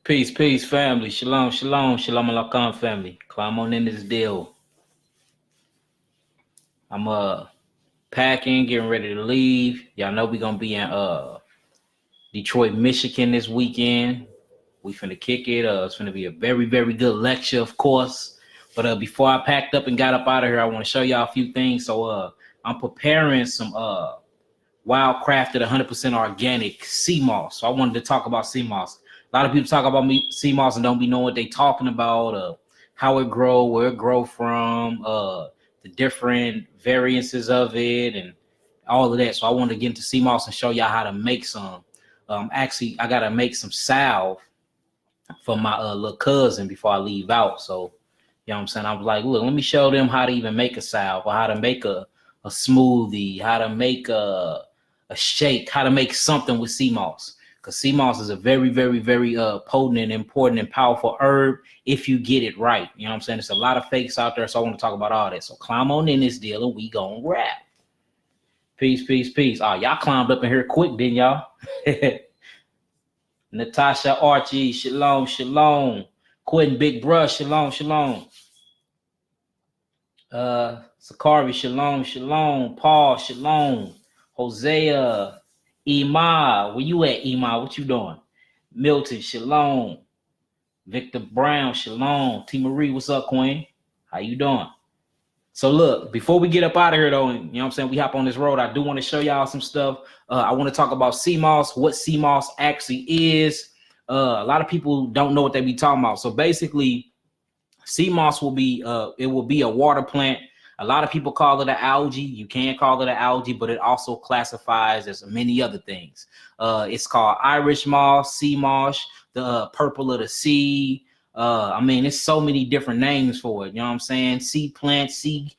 Peace, peace, family. Shalom, shalom, shalom alaikum, family. Climb on in this deal. I'm packing, getting ready to leave. Y'all know we gonna be in Detroit, Michigan this weekend. We finna kick it. It's finna be a very, very good lecture, of course. But before I packed up and got up out of here, I want to show y'all a few things. So I'm preparing some wild crafted 100% organic sea moss. So I wanted to talk about sea moss. A lot of people talk about sea moss and don't be knowing what they talking about, how it grow, where it grow from, the different variances of it, and all of that. So I wanted to get into sea moss and show y'all how to make some. Actually, I gotta make some salve for my little cousin before I leave out. So, you know what I'm saying? I was like, look, let me show them how to even make a salve, or how to make a smoothie, how to make a shake, how to make something with sea moss. Because sea moss is a very, very, very potent and important and powerful herb if you get it right. You know what I'm saying? There's a lot of fakes out there, so I want to talk about all that. So climb on in this deal and we gonna rap. Peace, peace, peace. Oh, y'all climbed up in here quick, didn't y'all? Natasha Archie, shalom, shalom. Quentin Big Brush, shalom, shalom. Sakari, shalom, shalom. Paul, shalom. Hosea, Ima, where you at, Ima? What you doing? Milton, shalom. Victor Brown, shalom. T. Marie, what's up, Queen? How you doing? So look, before we get up out of here, though, and you know what I'm saying, we hop on this road, I do want to show y'all some stuff. I want to talk about sea moss, what sea moss actually is. A lot of people don't know what they be talking about. So basically, sea moss will be it will be a water plant. A lot of people call it an algae. You can call it an algae, but it also classifies as many other things. It's called Irish moss, sea moss, the purple of the sea. I mean, it's so many different names for it. You know what I'm saying? Sea plant, sea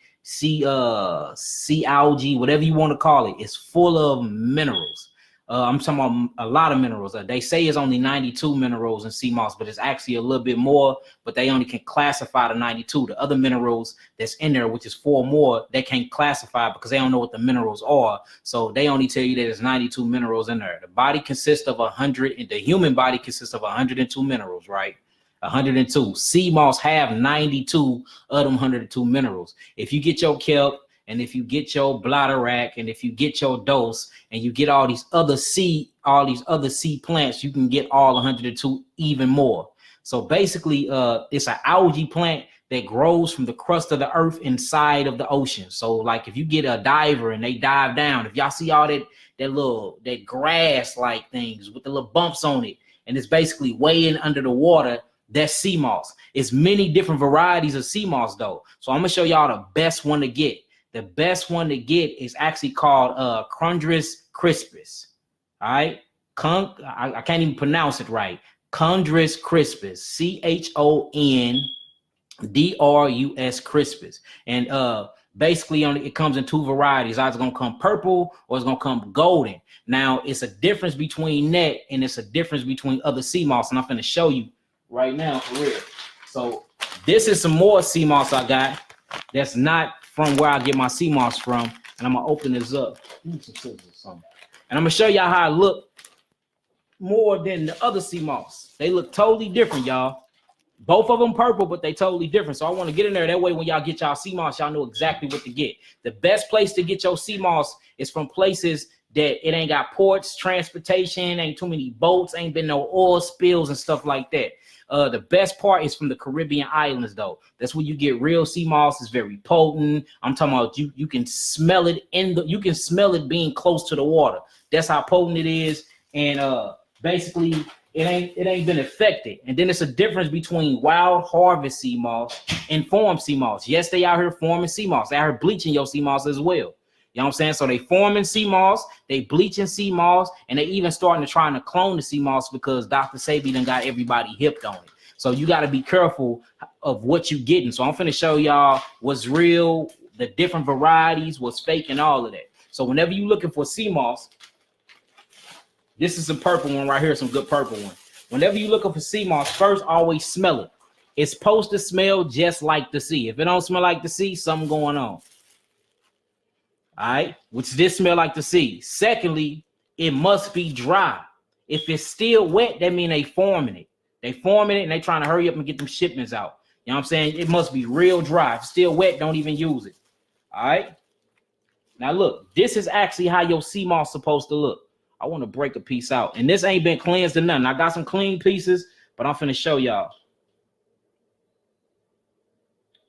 algae, whatever you want to call it. It's full of minerals. I'm talking about a lot of minerals. They say it's only 92 minerals in sea moss, but it's actually a little bit more, but they only can classify the 92. The other minerals that's in there, which is 4 more, they can't classify because they don't know what the minerals are. So they only tell you that there's 92 minerals in there. The body consists of 100, and the human body consists of 102 minerals, right? 102. Sea moss have 92 of them 102 minerals. If you get your kelp, and if you get your bladderwrack, and if you get your dose, and you get all these other sea plants, you can get all 102 even more. So basically, it's an algae plant that grows from the crust of the earth inside of the ocean. So like if you get a diver and they dive down, if y'all see all that grass like things with the little bumps on it, and it's basically way in under the water, that's sea moss. It's many different varieties of sea moss though. So I'm gonna show y'all the best one to get. The best one to get is actually called Chondrus crispus. All right, I can't even pronounce it right. Chondrus crispus, CHONDRUS crispus, and basically it comes in 2 varieties. Either it's gonna come purple or it's gonna come golden. Now it's a difference between that, and it's a difference between other sea moss, and I'm gonna show you right now for real. So this is some more sea moss I got. That's not from where I get my sea moss from, and I'm gonna open this up. And I'm gonna show y'all how I look more than the other sea moss. They look totally different, y'all. Both of them purple, but they totally different. So I want to get in there. That way, when y'all get y'all sea moss, y'all know exactly what to get. The best place to get your sea moss is from places that it ain't got ports, transportation, ain't too many boats, ain't been no oil spills and stuff like that. The best part is from the Caribbean islands, though. That's where you get real sea moss. It's very potent. I'm talking about you can smell it you can smell it being close to the water. That's how potent it is. And basically it ain't been affected. And then it's a difference between wild harvest sea moss and farm sea moss. Yes, they out here forming sea moss. They out here bleaching your sea moss as well. You know what I'm saying? So they forming sea moss, they bleaching sea moss, and they even starting to trying to clone the sea moss because Dr. Sabi done got everybody hipped on it. So you got to be careful of what you getting. So I'm finna show y'all what's real, the different varieties, what's fake, and all of that. So whenever you looking for sea moss, this is a purple one right here, some good purple one. Whenever you looking for sea moss, first always smell it. It's supposed to smell just like the sea. If it don't smell like the sea, something going on. All right, which this smell like the sea. Secondly, it must be dry. If it's still wet, that means they forming it. They forming it and they trying to hurry up and get them shipments out. You know what I'm saying? It must be real dry. If it's still wet, don't even use it. All right. Now look, this is actually how your sea moss supposed to look. I want to break a piece out, and this ain't been cleansed or nothing. I got some clean pieces, but I'm finna show y'all.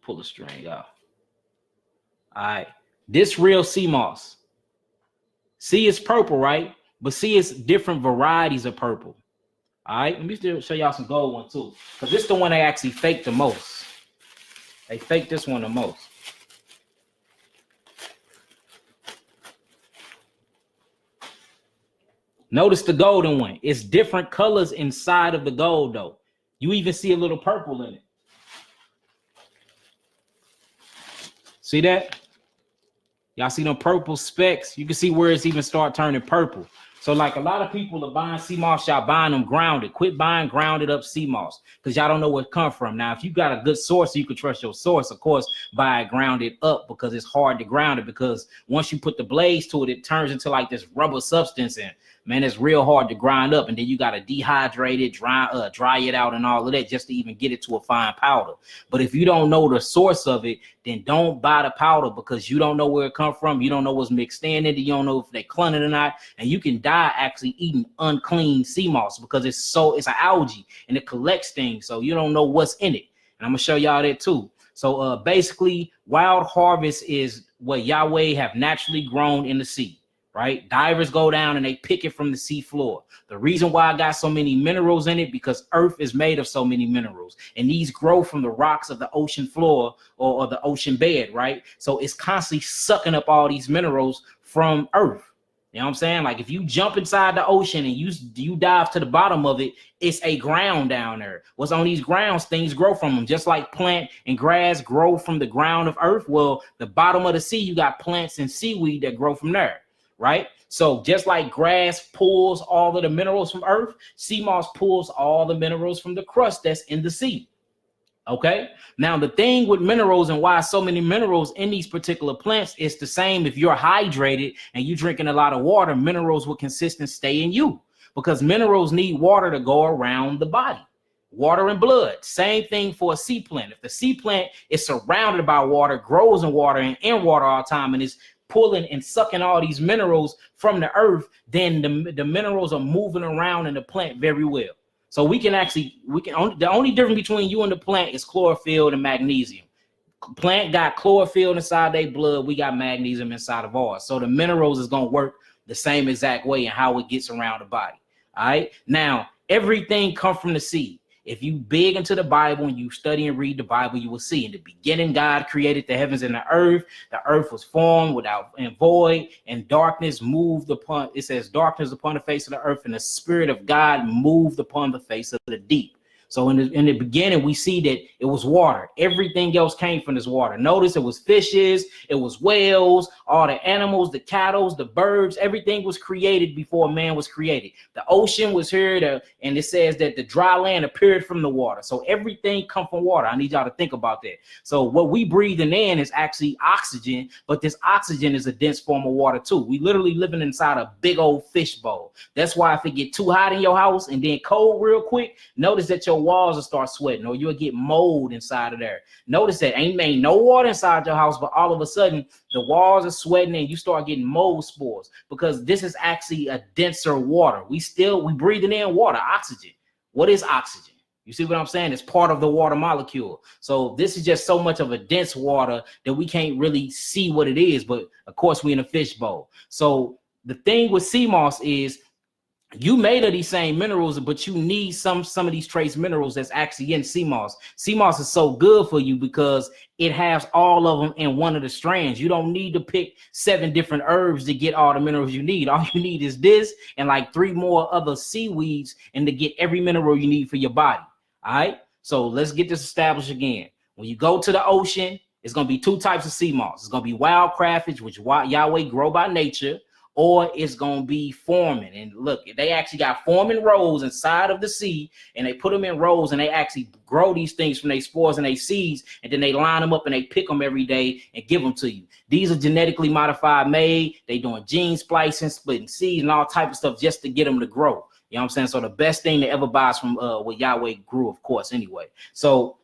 Pull the string out. All right, this real sea moss. See, it's purple, right? But see, it's different varieties of purple. All right, let me still show y'all some gold one too, because this is the one they actually faked the most. They faked this one the most. Notice the golden one. It's different colors inside of the gold, though. You even see a little purple in it. See that? Y'all see them purple specks? You can see where it's even start turning purple. So like a lot of people are buying sea moss, y'all buying them grounded. Quit buying grounded up sea moss because y'all don't know where it come from. Now, if you got a good source, you can trust your source. Of course, buy it grounded up because it's hard to ground it, because once you put the blades to it, it turns into like this rubber substance, and man, it's real hard to grind up. And then you got to dehydrate it, dry it out and all of that just to even get it to a fine powder. But if you don't know the source of it, then don't buy the powder because you don't know where it come from. You don't know what's mixed in it. You don't know if they clone it or not. And you can die actually eating unclean sea moss because it's an algae and it collects things. So you don't know what's in it. And I'm going to show y'all that too. So basically, wild harvest is what Yahweh have naturally grown in the sea. Right? Divers go down and they pick it from the sea floor. The reason why I got so many minerals in it, because earth is made of so many minerals, and these grow from the rocks of the ocean floor or the ocean bed, right? So it's constantly sucking up all these minerals from earth. You know what I'm saying? Like if you jump inside the ocean and you dive to the bottom of it, it's a ground down there. What's on these grounds, things grow from them. Just like plant and grass grow from the ground of earth. Well, the bottom of the sea, you got plants and seaweed that grow from there. Right? So just like grass pulls all of the minerals from earth, sea moss pulls all the minerals from the crust that's in the sea. Okay. Now, the thing with minerals and why so many minerals in these particular plants is the same. If you're hydrated and you're drinking a lot of water, minerals will consistent stay in you because minerals need water to go around the body. Water and blood. Same thing for a sea plant. If the sea plant is surrounded by water, grows in water and in water all the time, and is pulling and sucking all these minerals from the earth, then the minerals are moving around in the plant very well. So the only difference between you and the plant is chlorophyll and magnesium. Plant got chlorophyll inside their blood. We got magnesium inside of ours. So the minerals is going to work the same exact way and how it gets around the body. All right. Now, everything comes from the seed. If you big into the Bible and you study and read the Bible, you will see in the beginning, God created the heavens and the earth. The earth was formed without and void, and darkness moved upon, it says darkness upon the face of the earth, and the spirit of God moved upon the face of the deep. So in the beginning, we see that it was water. Everything else came from this water. Notice it was fishes, it was whales, all the animals, the cattle, the birds, everything was created before man was created. The ocean was here, and it says that the dry land appeared from the water. So everything come from water. I need y'all to think about that. So what we breathing in is actually oxygen, but this oxygen is a dense form of water too. We literally living inside a big old fish bowl. That's why if it get too hot in your house and then cold real quick, notice that your walls will start sweating, or you'll get mold inside of there. Notice that ain't no water inside your house, but all of a sudden the walls are sweating and you start getting mold spores, because this is actually a denser water. We breathing in water, oxygen. What is oxygen? You see what I'm saying? It's part of the water molecule. So this is just so much of a dense water that we can't really see what it is. But of course, we in a fish bowl. So the thing with sea moss is, you made of these same minerals, but you need some of these trace minerals that's actually in sea moss. Sea moss is so good for you because it has all of them in one of the strands. You don't need to pick 7 different herbs to get all the minerals you need. All you need is this and like 3 more other seaweeds, and to get every mineral you need for your body. All right. So let's get this established again. When you go to the ocean, it's going to be 2 types of sea moss. It's going to be wild crawfish, which Yahweh grow by nature, or it's going to be forming. And look, they actually got forming rows inside of the sea, and they put them in rows, and they actually grow these things from their spores and their seeds, and then they line them up and they pick them every day and give them to you. These are genetically modified made. They doing gene splicing, splitting seeds and all type of stuff just to get them to grow. You You know what I'm saying? So the best thing to ever buy is from what Yahweh grew, of course, anyway. So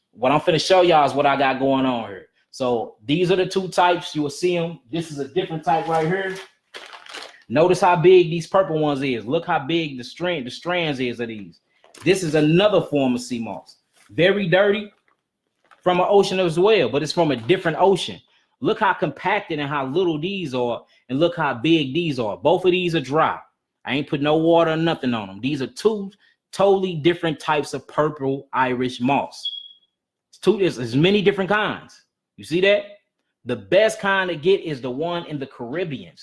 what I'm finna show y'all is what I got going on here. So these are the two types. You will see them. This is a different type right here. Notice how big these purple ones is. Look how big the strands is of these. This is another form of sea moss. Very dirty, from an ocean as well, but it's from a different ocean. Look how compacted and how little these are, and look how big these are. Both of these are dry. I ain't put no water or nothing on them. These are two totally different types of purple Irish moss. There's many different kinds. You see that? The best kind to get is the one in the Caribbean.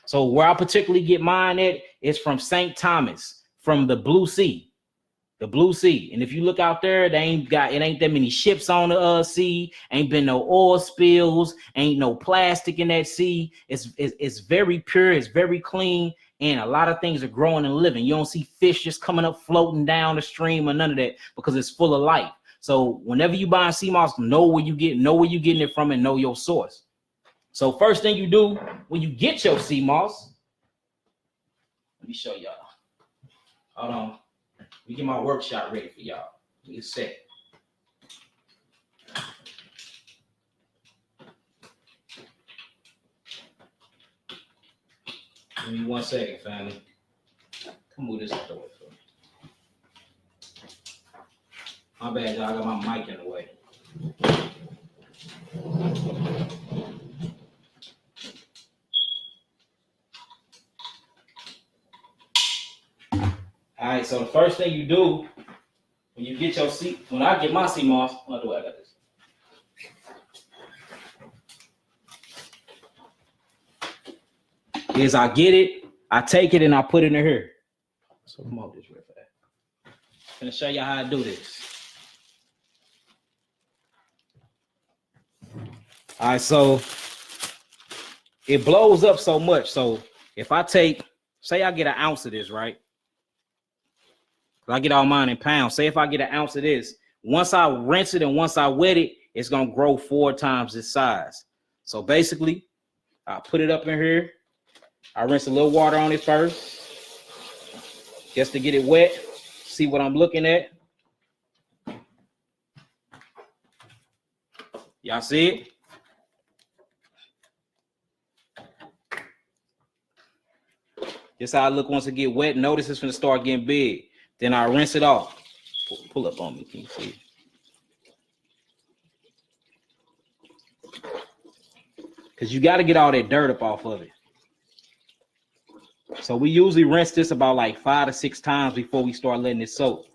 So where I particularly get mine at is from St. Thomas, from the Blue Sea. The Blue Sea. And if you look out there, it ain't that many ships on the sea, ain't been no oil spills, ain't no plastic in that sea. It's very pure, it's very clean, and a lot of things are growing and living. You don't see fish just coming up floating down the stream or none of that, because it's full of life. So whenever you buy sea moss, know where you're getting it from and know your source. So first thing you do when you get your sea moss, let me show y'all. Hold on. Let me get my workshop ready for y'all. Give me a sec. Give me 1 second, family. Come move this out the way for me. My bad, y'all. I got my mic in the way. All right, so the first thing you do when you get your when I get my sea moss, how do I got this? Is I get it, I take it, and I put it in here. So come on, this real fast. I'm gonna show you how I do this. All right, so it blows up so much. So if I take, say I get an ounce of this, right? I get all mine in pounds. Say if I get an ounce of this, once I rinse it and once I wet it, it's gonna grow 4 times its size. So basically, I put it up in here. I rinse a little water on it first, just to get it wet. See what I'm looking at. Y'all see it? This how I look once it get wet. Notice it's gonna start getting big. Then I rinse it off. Pull up on me, can you see? Because you got to get all that dirt up off of it. So we usually rinse this about like 5 to 6 times before we start letting it soak.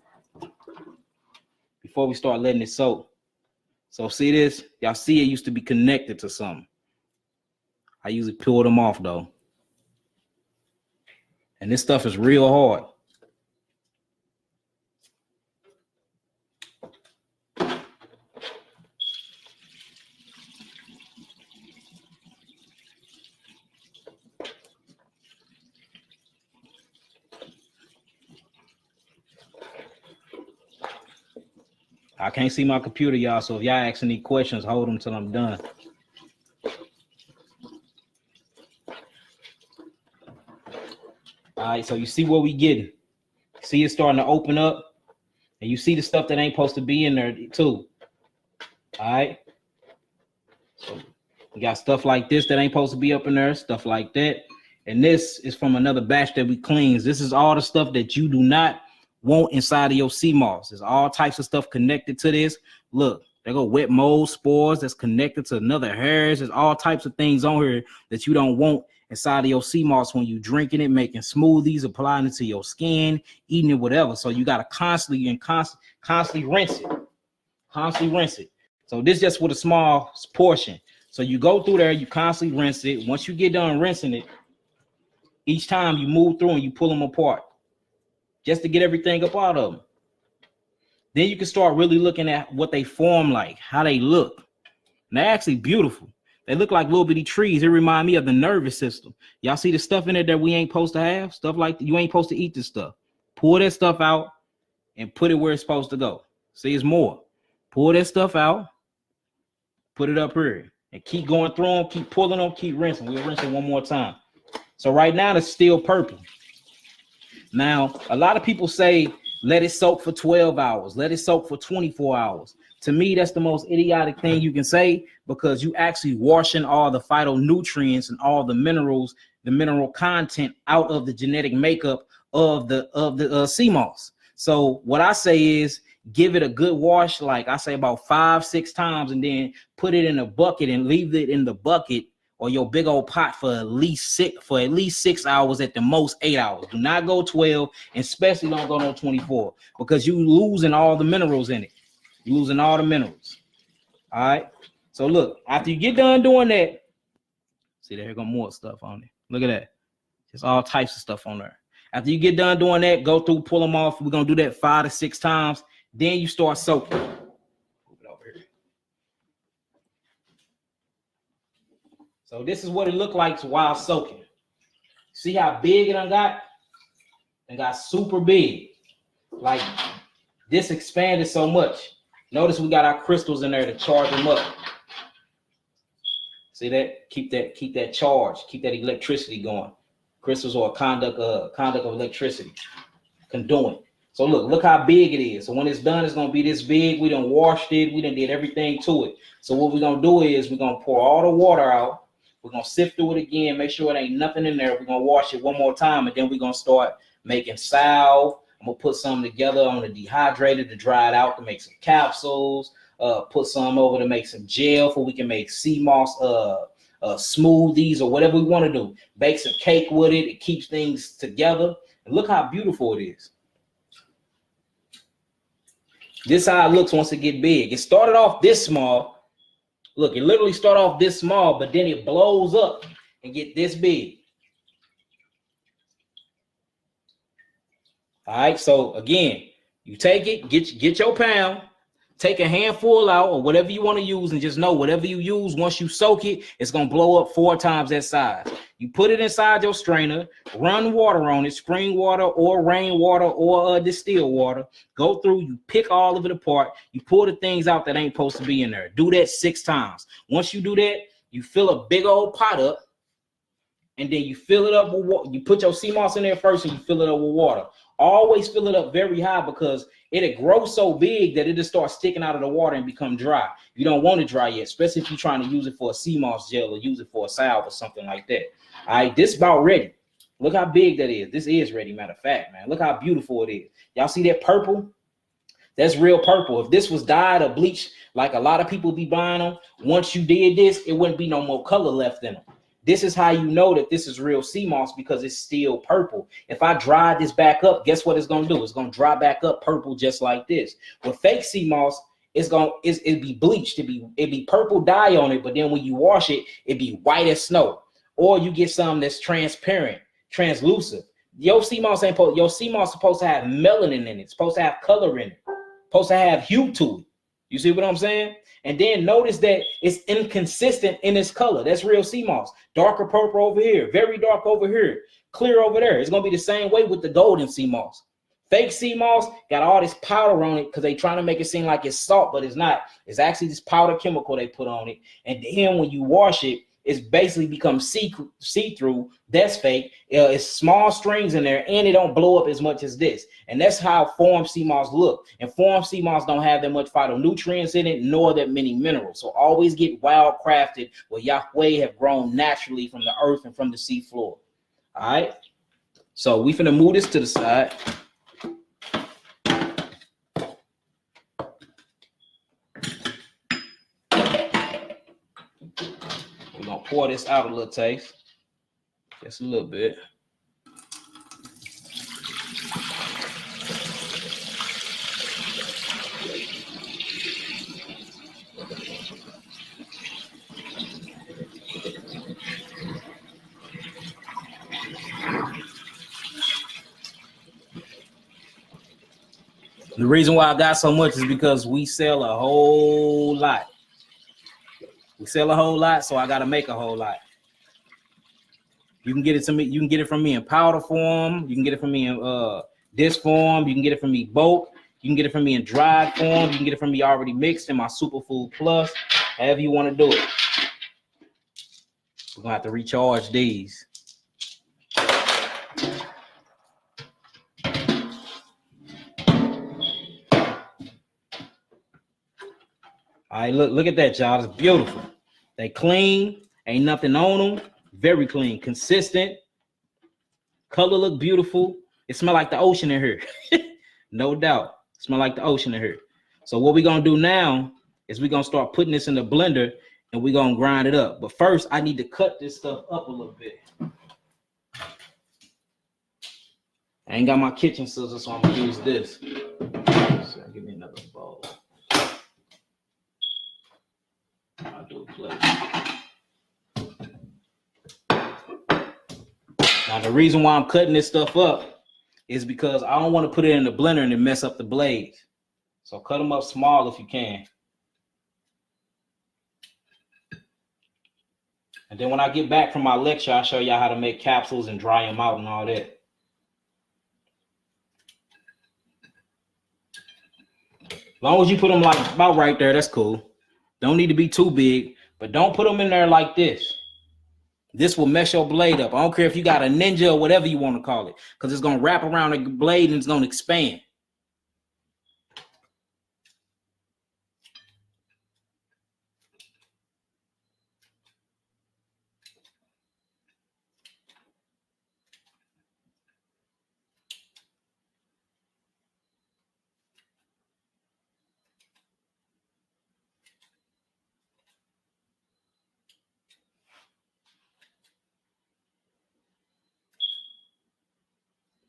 So see this? Y'all see it used to be connected to something. I usually peel them off though. And this stuff is real hard. I can't see my computer, y'all, so if y'all ask any questions, hold them till I'm done. All right, so you see what we getting. See it starting to open up, and you see the stuff that ain't supposed to be in there too. All right. So we got stuff like this that ain't supposed to be up in there, stuff like that. And this is from another batch that we cleans. This is all the stuff that you do not want inside of your sea moss. There's all types of stuff connected to this. Look, there go wet mold spores that's connected to another hairs. There's all types of things on here that you don't want inside of your sea moss when you drinking it, making smoothies, applying it to your skin, eating it, whatever. So you got to constantly rinse it. Constantly rinse it. So this just with a small portion. So you go through there, you constantly rinse it. Once you get done rinsing it, each time you move through and you pull them apart just to get everything up out of them. Then you can start really looking at what they form like, how they look. And they're actually beautiful. They look like little bitty trees. It remind me of the nervous system. Y'all see the stuff in it that we ain't supposed to have? Stuff like you ain't supposed to eat this stuff. Pull that stuff out and put it where it's supposed to go. See, it's more. Pull that stuff out, put it up here, and keep going through them, keep pulling them, keep rinsing. We'll rinse it one more time. So right now it's still purple. Now, a lot of people say, let it soak for 12 hours. Let it soak for 24 hours. To me, that's the most idiotic thing you can say, because you actually washing all the phytonutrients and all the minerals, the mineral content out of the genetic makeup of the sea moss. So what I say is give it a good wash, like I say about 5-6 times, and then put it in a bucket and leave it in the bucket or your big old pot for at least 6 hours, at the most 8 hours. Do not go 12, and especially don't go no 24, because you losing all the minerals in it. You're losing all the minerals. All right. So look, after you get done doing that, see there go more stuff on it. Look at that. There's all types of stuff on there. After you get done doing that, go through, pull them off. We're gonna do that 5 to 6 times. Then you start soaking. Move it over here. So this is what it looked like while soaking. See how big it done got? It got super big. Like this expanded so much. Notice we got our crystals in there to charge them up. See that? Keep that charge. Keep that electricity going. Crystals are a conduct of electricity. Conduit. So look how big it is. So when it's done, it's gonna be this big. We done washed it. We done did everything to it. So what we're gonna do is we're gonna pour all the water out. We're gonna sift through it again. Make sure it ain't nothing in there. We're gonna wash it one more time, and then we're gonna start making salve. I'm gonna put some together on the dehydrator to dry it out to make some capsules. Put some over to make some gel for we can make sea moss smoothies or whatever we want to do. Bake some cake with it. It keeps things together. And look how beautiful it is. This is how it looks once it get big. It started off this small. Look, it literally started off this small, but then it blows up and get this big. All right, so again, you take it, get your pound, take a handful out or whatever you want to use, and just know whatever you use, once you soak it, it's going to blow up 4 times that size. You put it inside your strainer, run water on it, spring water or rainwater or distilled water. Go through, you pick all of it apart, you pull the things out that ain't supposed to be in there. Do that 6 times. Once you do that, you fill a big old pot up, and then you fill it up with water. You put your sea moss in there first, and you fill it up with water. Always fill it up very high, because it'll grow so big that it'll start sticking out of the water and become dry. You don't want it dry yet, especially if you're trying to use it for a sea moss gel or use it for a salve or something like that. All right, this is about ready. Look how big that is. This is ready, matter of fact, man. Look how beautiful it is. Y'all see that purple? That's real purple. If this was dyed or bleached, like a lot of people be buying them, once you did this, it wouldn't be no more color left in them. This is how you know that this is real sea moss, because it's still purple. If I dry this back up, guess what it's gonna do? It's gonna dry back up purple just like this. With fake sea moss, it'd be bleached. It'd be purple dye on it, but then when you wash it, it'd be white as snow. Or you get some that's transparent, translucent. Your sea moss supposed to have melanin in it. It's supposed to have color in it. Supposed to have hue to it. You see what I'm saying? And then notice that it's inconsistent in its color. That's real sea moss. Darker purple over here, very dark over here, clear over there. It's gonna be the same way with the golden sea moss. Fake sea moss got all this powder on it because they trying to make it seem like it's salt, but it's not. It's actually this powder chemical they put on it. And then when you wash it, it's basically becomes see-through. That's fake. It's small strings in there, and it don't blow up as much as this. And that's how formed sea moss look. And formed sea moss don't have that much phytonutrients in it, nor that many minerals. So always get wild crafted where Yahweh have grown naturally from the earth and from the sea floor. All right. So we finna move this to the side. We're gonna pour this out a little taste, just a little bit. The reason why I got so much is because we sell a whole lot. We sell a whole lot, so I got to make a whole lot. You can get it to me. You can get it from me in powder form. You can get it from me in this form. You can get it from me bulk. You can get it from me in dried form. You can get it from me already mixed in my Superfood Plus. However you want to do it. We're gonna have to recharge these. All right, look at that, y'all. It's beautiful. They clean, ain't nothing on them. Very clean, consistent. Color look beautiful. It smell like the ocean in here. No doubt. Smell like the ocean in here. So what we're gonna do now is we're gonna start putting this in the blender and we're gonna grind it up. But first, I need to cut this stuff up a little bit. I ain't got my kitchen scissors, so I'm gonna use this. So give me another bowl. I'll do a plate. Now the reason why I'm cutting this stuff up is because I don't want to put it in the blender and then mess up the blades. So cut them up small if you can. And then when I get back from my lecture, I'll show y'all how to make capsules and dry them out and all that. As long as you put them like about right there, that's cool. Don't need to be too big, but don't put them in there like this. This will mess your blade up. I don't care if you got a ninja or whatever you want to call it, because it's going to wrap around the blade and it's going to expand.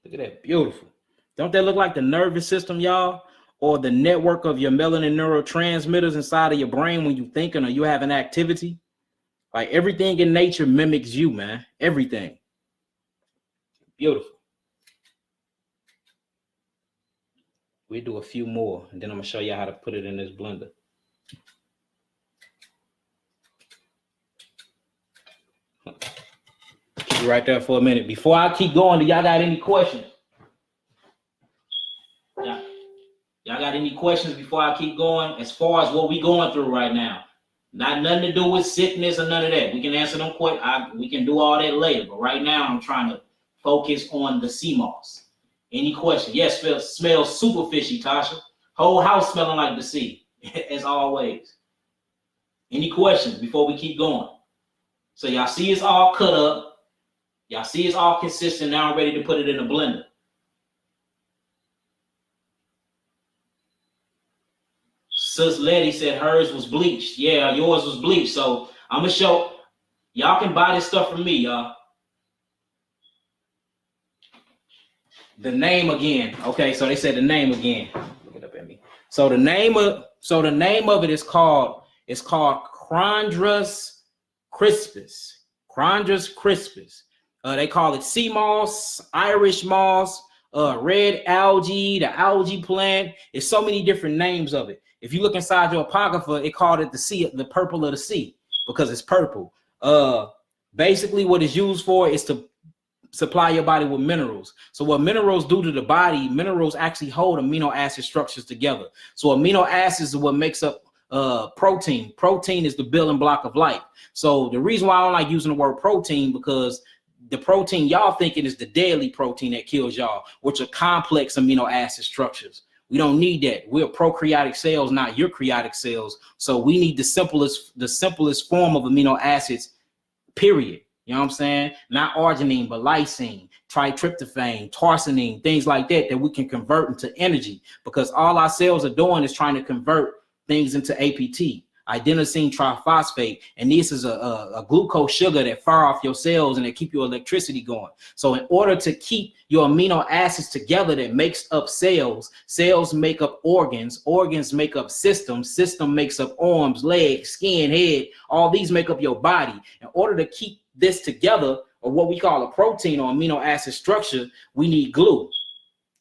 Look at that, beautiful. Don't that look like the nervous system, y'all? Or the network of your melanin neurotransmitters inside of your brain when you're thinking or you have an activity? Like everything in nature mimics you, man. Everything. Beautiful. We do a few more, and then I'm gonna show you how to put it in this blender. Keep it right there for a minute. Before I keep going, do y'all got any questions? Y'all got any questions before I keep going? As far as what we going through right now, nothing to do with sickness or none of that. We can answer them questions. We can do all that later. But right now, I'm trying to focus on the sea moss. Any questions? Yes, smells super fishy, Tasha. Whole house smelling like the sea, as always. Any questions before we keep going? So y'all see it's all cut up. Y'all see it's all consistent. Now I'm ready to put it in a blender. Sis Letty said hers was bleached. Yeah, yours was bleached. So I'm going to show. Y'all can buy this stuff from me, y'all. The name again. Okay, so they said the name again. Look it up at me. So the name of it is called Chondrus crispus. Chondrus crispus. They call it sea moss, Irish moss, red algae, the algae plant. There's so many different names of it. If you look inside your apocrypha, it called it the purple of the sea because it's purple. Basically, what it's used for is to supply your body with minerals. So what minerals do to the body, minerals actually hold amino acid structures together. So amino acids is what makes up protein. Protein is the building block of life. So the reason why I don't like using the word protein, because the protein y'all thinking is the deadly protein that kills y'all, which are complex amino acid structures. We don't need that. We're prokaryotic cells, not eukaryotic cells. So we need the simplest form of amino acids, period. You know what I'm saying? Not arginine, but lysine, tritryptophan, tyrosine, things like that we can convert into energy, because all our cells are doing is trying to convert things into APT, adenosine triphosphate, and this is a glucose sugar that fire off your cells and they keep your electricity going. So in order to keep your amino acids together that makes up cells, cells make up organs, organs make up systems, system makes up arms, legs, skin, head, all these make up your body. In order to keep this together, or what we call a protein or amino acid structure, we need glue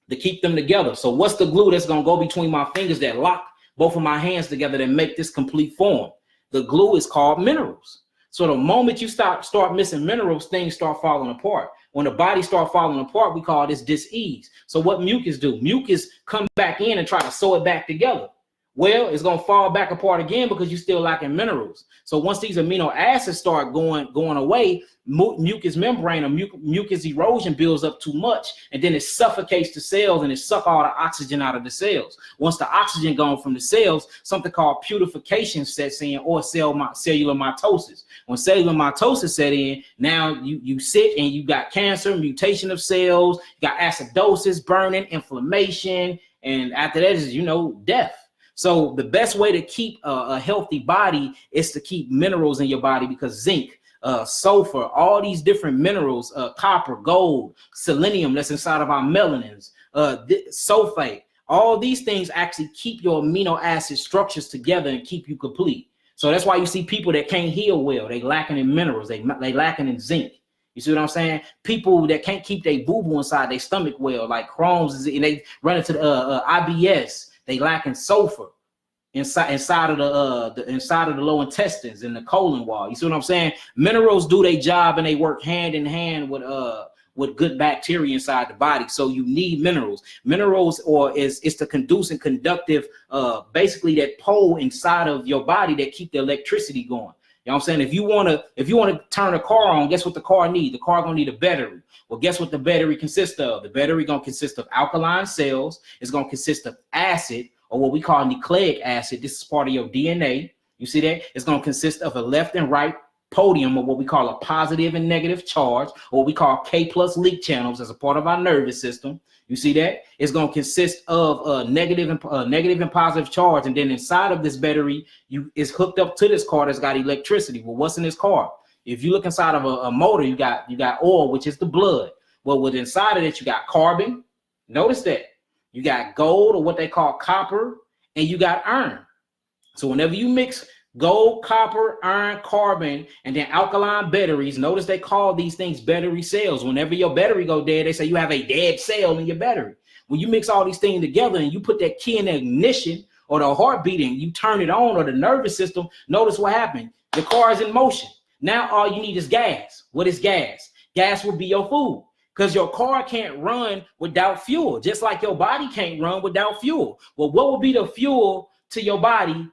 to keep them together. So what's the glue that's going to go between my fingers that lock both of my hands together that make this complete form? The glue is called minerals. So the moment you start missing minerals, things start falling apart. When the body start falling apart, we call this dis-ease. So what mucus do? Mucus come back in and try to sew it back together. Well, it's gonna fall back apart again because you're still lacking minerals. So once these amino acids start going away, mucous membrane or mucus erosion builds up too much, and then it suffocates the cells and it sucks all the oxygen out of the cells. Once the oxygen gone from the cells, something called putrefaction sets in, or cellular mitosis. When cellular mitosis set in, now you sick and you got cancer, mutation of cells, you got acidosis, burning, inflammation, and after that is, death. So the best way to keep a healthy body is to keep minerals in your body, because zinc, sulfur, all these different minerals, copper, gold, selenium that's inside of our melanins, sulfate, all these things actually keep your amino acid structures together and keep you complete. So that's why you see people that can't heal well. They lacking in minerals. They lacking in zinc. You see what I'm saying? People that can't keep their boo-boo inside their stomach well, like Crohn's, and they run into the IBS. They lacking sulfur inside of the low intestines and the colon wall. You see what I'm saying? Minerals do their job and they work hand in hand with good bacteria inside the body. So you need minerals. Minerals is the conducive conductive, basically that pole inside of your body that keep the electricity going. You know what I'm saying? If you want to turn a car on, guess what the car needs? The car gonna need a battery. Well, guess what the battery consists of? The battery gonna consist of alkaline cells. It's gonna consist of acid, or what we call nucleic acid. This is part of your DNA. You see that? It's gonna consist of a left and right podium, or what we call a positive and negative charge, or what we call K+ leak channels as a part of our nervous system. You see that? It's going to consist of negative and positive charge, and then inside of this battery, is hooked up to this car that's got electricity. Well, what's in this car? If you look inside of a motor, you got oil, which is the blood. Well, with inside of it, you got carbon. Notice that. You got gold, or what they call copper, and you got iron. So whenever you mix gold, copper, iron, carbon, and then alkaline batteries, notice they call these things battery cells. Whenever your battery go dead, they say you have a dead cell in your battery. When you mix all these things together and you put that key in the ignition or the heartbeat and you turn it on, or the nervous system, notice what happened. The car is in motion. Now all you need is gas. What is gas? Gas will be your food, because your car can't run without fuel, just like your body can't run without fuel. Well, what would be the fuel to your body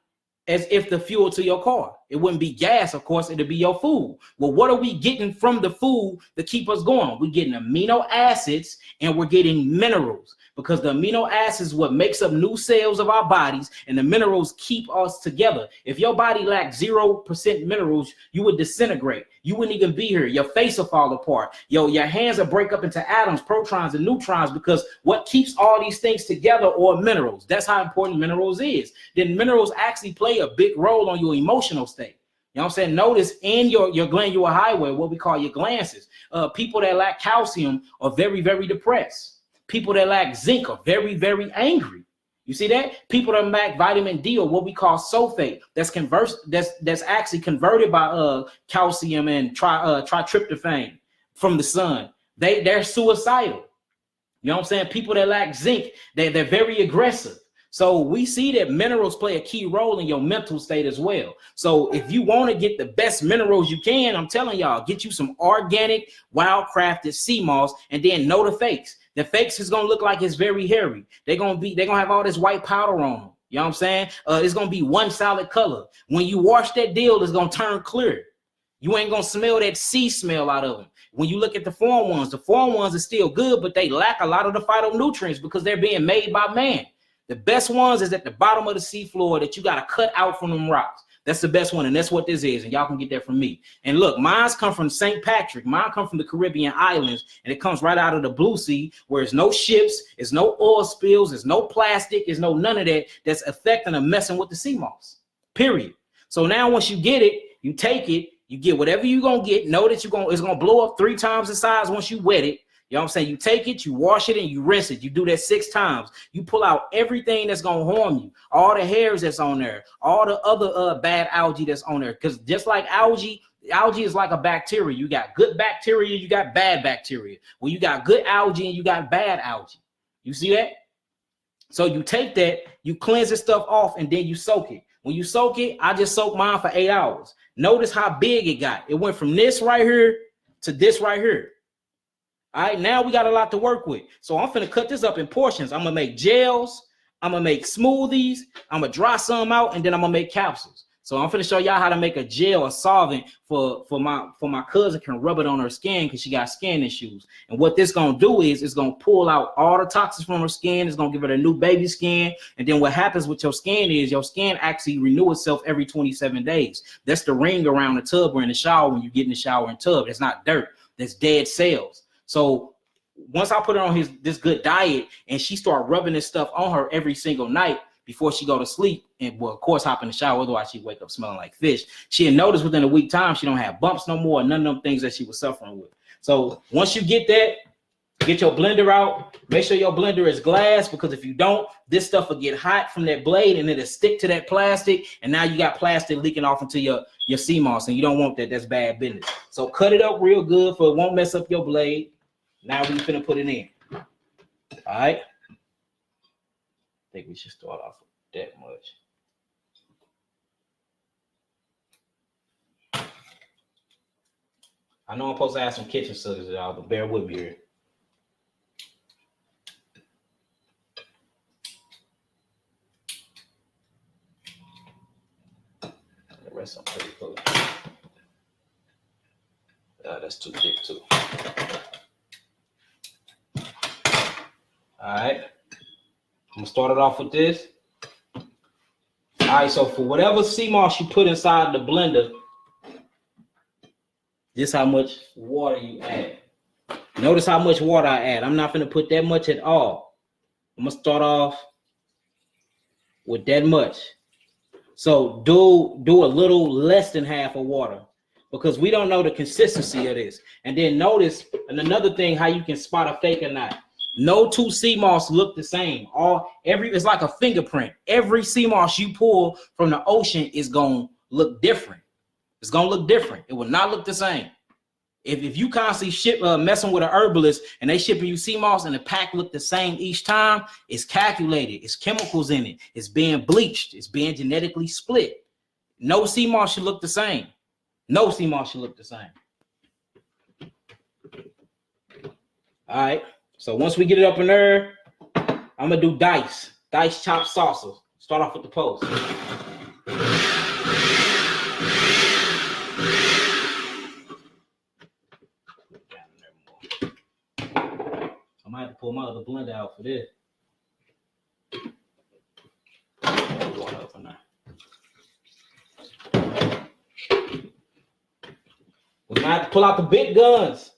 as if the fuel to your car? It wouldn't be gas, of course, it'd be your food. Well, what are we getting from the food to keep us going? We're getting amino acids and we're getting minerals, because the amino acids is what makes up new cells of our bodies, and the minerals keep us together. If your body lacked 0% minerals, you would disintegrate. You wouldn't even be here. Your face will fall apart. Your hands will break up into atoms, protons, and neutrons, because what keeps all these things together are minerals. That's how important minerals is. Then minerals actually play a big role on your emotional state. You know what I'm saying? Notice in your glandular highway, what we call your glances, people that lack calcium are very, very depressed. People that lack zinc are very, very angry. You see that? People that lack vitamin D, or what we call sulfate, that's actually converted by calcium and tritryptophan from the sun. They're suicidal. You know what I'm saying? People that lack zinc, they're very aggressive. So we see that minerals play a key role in your mental state as well. So if you want to get the best minerals you can, I'm telling y'all, get you some organic, wild-crafted sea moss, and then know the fakes. The fakes is gonna look like it's very hairy. They're gonna have all this white powder on them. You know what I'm saying? It's gonna be one solid color. When you wash that deal, it's gonna turn clear. You ain't gonna smell that sea smell out of them. When you look at the foreign ones are still good, but they lack a lot of the phytonutrients because they're being made by man. The best ones is at the bottom of the seafloor that you got to cut out from them rocks. That's the best one, and that's what this is, and y'all can get that from me. And look, mine's come from St. Patrick. Mine come from the Caribbean islands, and it comes right out of the Blue Sea, where there's no ships, there's no oil spills, there's no plastic, there's no none of that that's affecting or messing with the sea moss, period. So now once you get it, you take it, you get whatever you're going to get. Know that it's going to blow up 3 times the size once you wet it. You know what I'm saying? You take it, you wash it, and you rinse it. You do that 6 times. You pull out everything that's going to harm you, all the hairs that's on there, all the other bad algae that's on there. Because just like algae is like a bacteria. You got good bacteria, you got bad bacteria. Well, you got good algae and you got bad algae. You see that? So you take that, you cleanse this stuff off, and then you soak it. When you soak it, I just soak mine for 8 hours. Notice how big it got. It went from this right here to this right here. All right, now we got a lot to work with. So I'm finna cut this up in portions. I'm gonna make gels. I'm gonna make smoothies, I'm gonna dry some out, and then I'm gonna make capsules. So I'm gonna show y'all how to make a gel or solvent for my cousin can rub it on her skin because she got skin issues. And what this gonna do is it's gonna pull out all the toxins from her skin. It's gonna give her a new baby skin. And then what happens with your skin is your skin actually renew itself every 27 days. That's the ring around the tub or in the shower when you get in the shower and tub. It's not dirt. That's dead cells. So once I put her on this good diet and she start rubbing this stuff on her every single night before she go to sleep, and well, of course, hop in the shower, otherwise she'd wake up smelling like fish. She'll notice within a week time she don't have bumps no more, none of them things that she was suffering with. So once you get that, get your blender out. Make sure your blender is glass, because if you don't, this stuff will get hot from that blade and it'll stick to that plastic, and now you got plastic leaking off into your sea moss, and you don't want that. That's bad business. So cut it up real good so it won't mess up your blade. Now we finna put it in. All right. I think we should start off with that much. I know I'm supposed to add some kitchen scissors, y'all, but bear with me here. The rest I'm pretty cool. That's too thick too. All right. I'm gonna start it off with this. All right, so for whatever sea moss you put inside the blender, this is how much water you add. Notice how much water I add. I'm not gonna put that much at all. I'm gonna start off with that much. So do a little less than half of water, because we don't know the consistency of this. And then notice, and another thing, how you can spot a fake or not. No two sea moss look the same. It's like a fingerprint. Every sea moss you pull from the ocean is gonna look different. It's gonna look different. It will not look the same. If you constantly messing with an herbalist and they shipping you sea moss and the pack look the same each time, it's calculated. It's chemicals in it. It's being bleached. It's being genetically split. No sea moss should look the same. No sea moss should look the same. All right. So once we get it up in there, I'm gonna do dice chopped salsa. Start off with the post. I might have to pull my other blender out for this. We might have to pull out the big guns.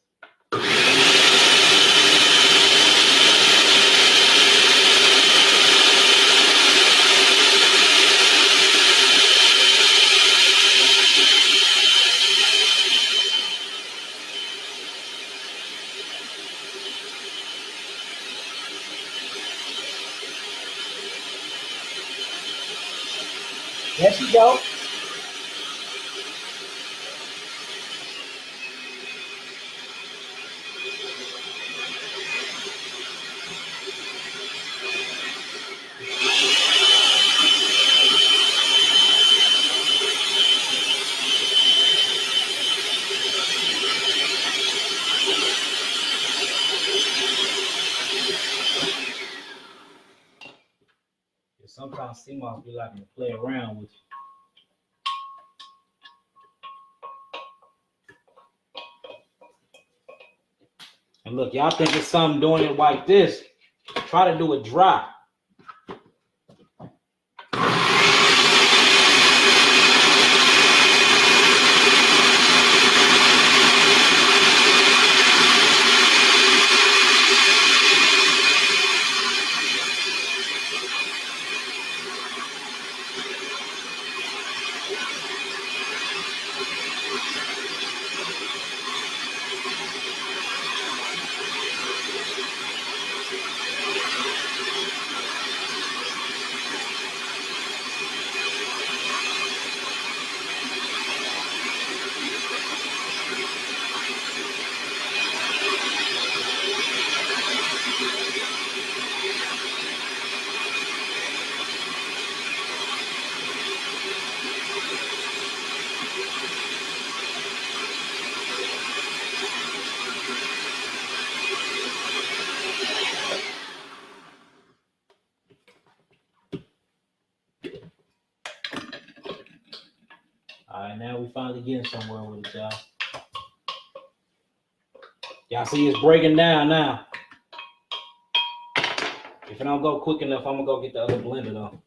There she go. Sometimes sea moss be like to play around with you. And look, y'all think it's something doing it like this. Try to do it dry. All right, now we finally getting somewhere with it, y'all. Y'all see it's breaking down now. If it don't go quick enough, I'm gonna go get the other blender though.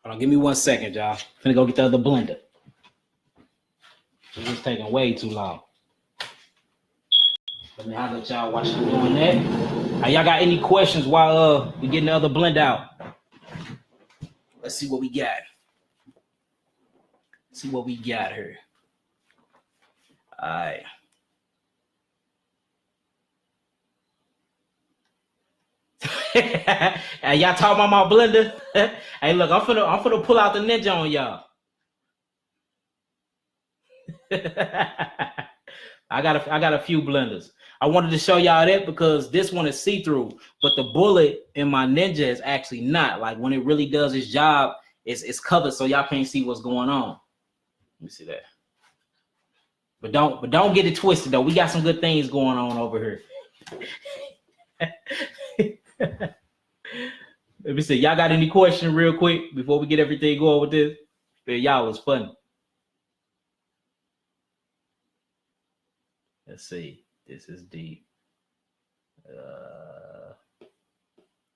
Hold on, give me 1 second, y'all. Finna go get the other blender. It's taking way too long. Let me holler at y'all while she's doing that. Y'all got any questions while we getting the other blend out? Let's see what we got. See what we got here. All right. Hey, y'all talking about my blender? Hey, look, I'm finna pull out the ninja on y'all. I got a few blenders. I wanted to show y'all that because this one is see-through, but the bullet in my ninja is actually not. Like when it really does its job, it's covered so y'all can't see what's going on. Let me see that. But don't get it twisted though. We got some good things going on over here. Let me see. Y'all got any questions real quick before we get everything going with this? Man, y'all was funny. Let's see. This is deep.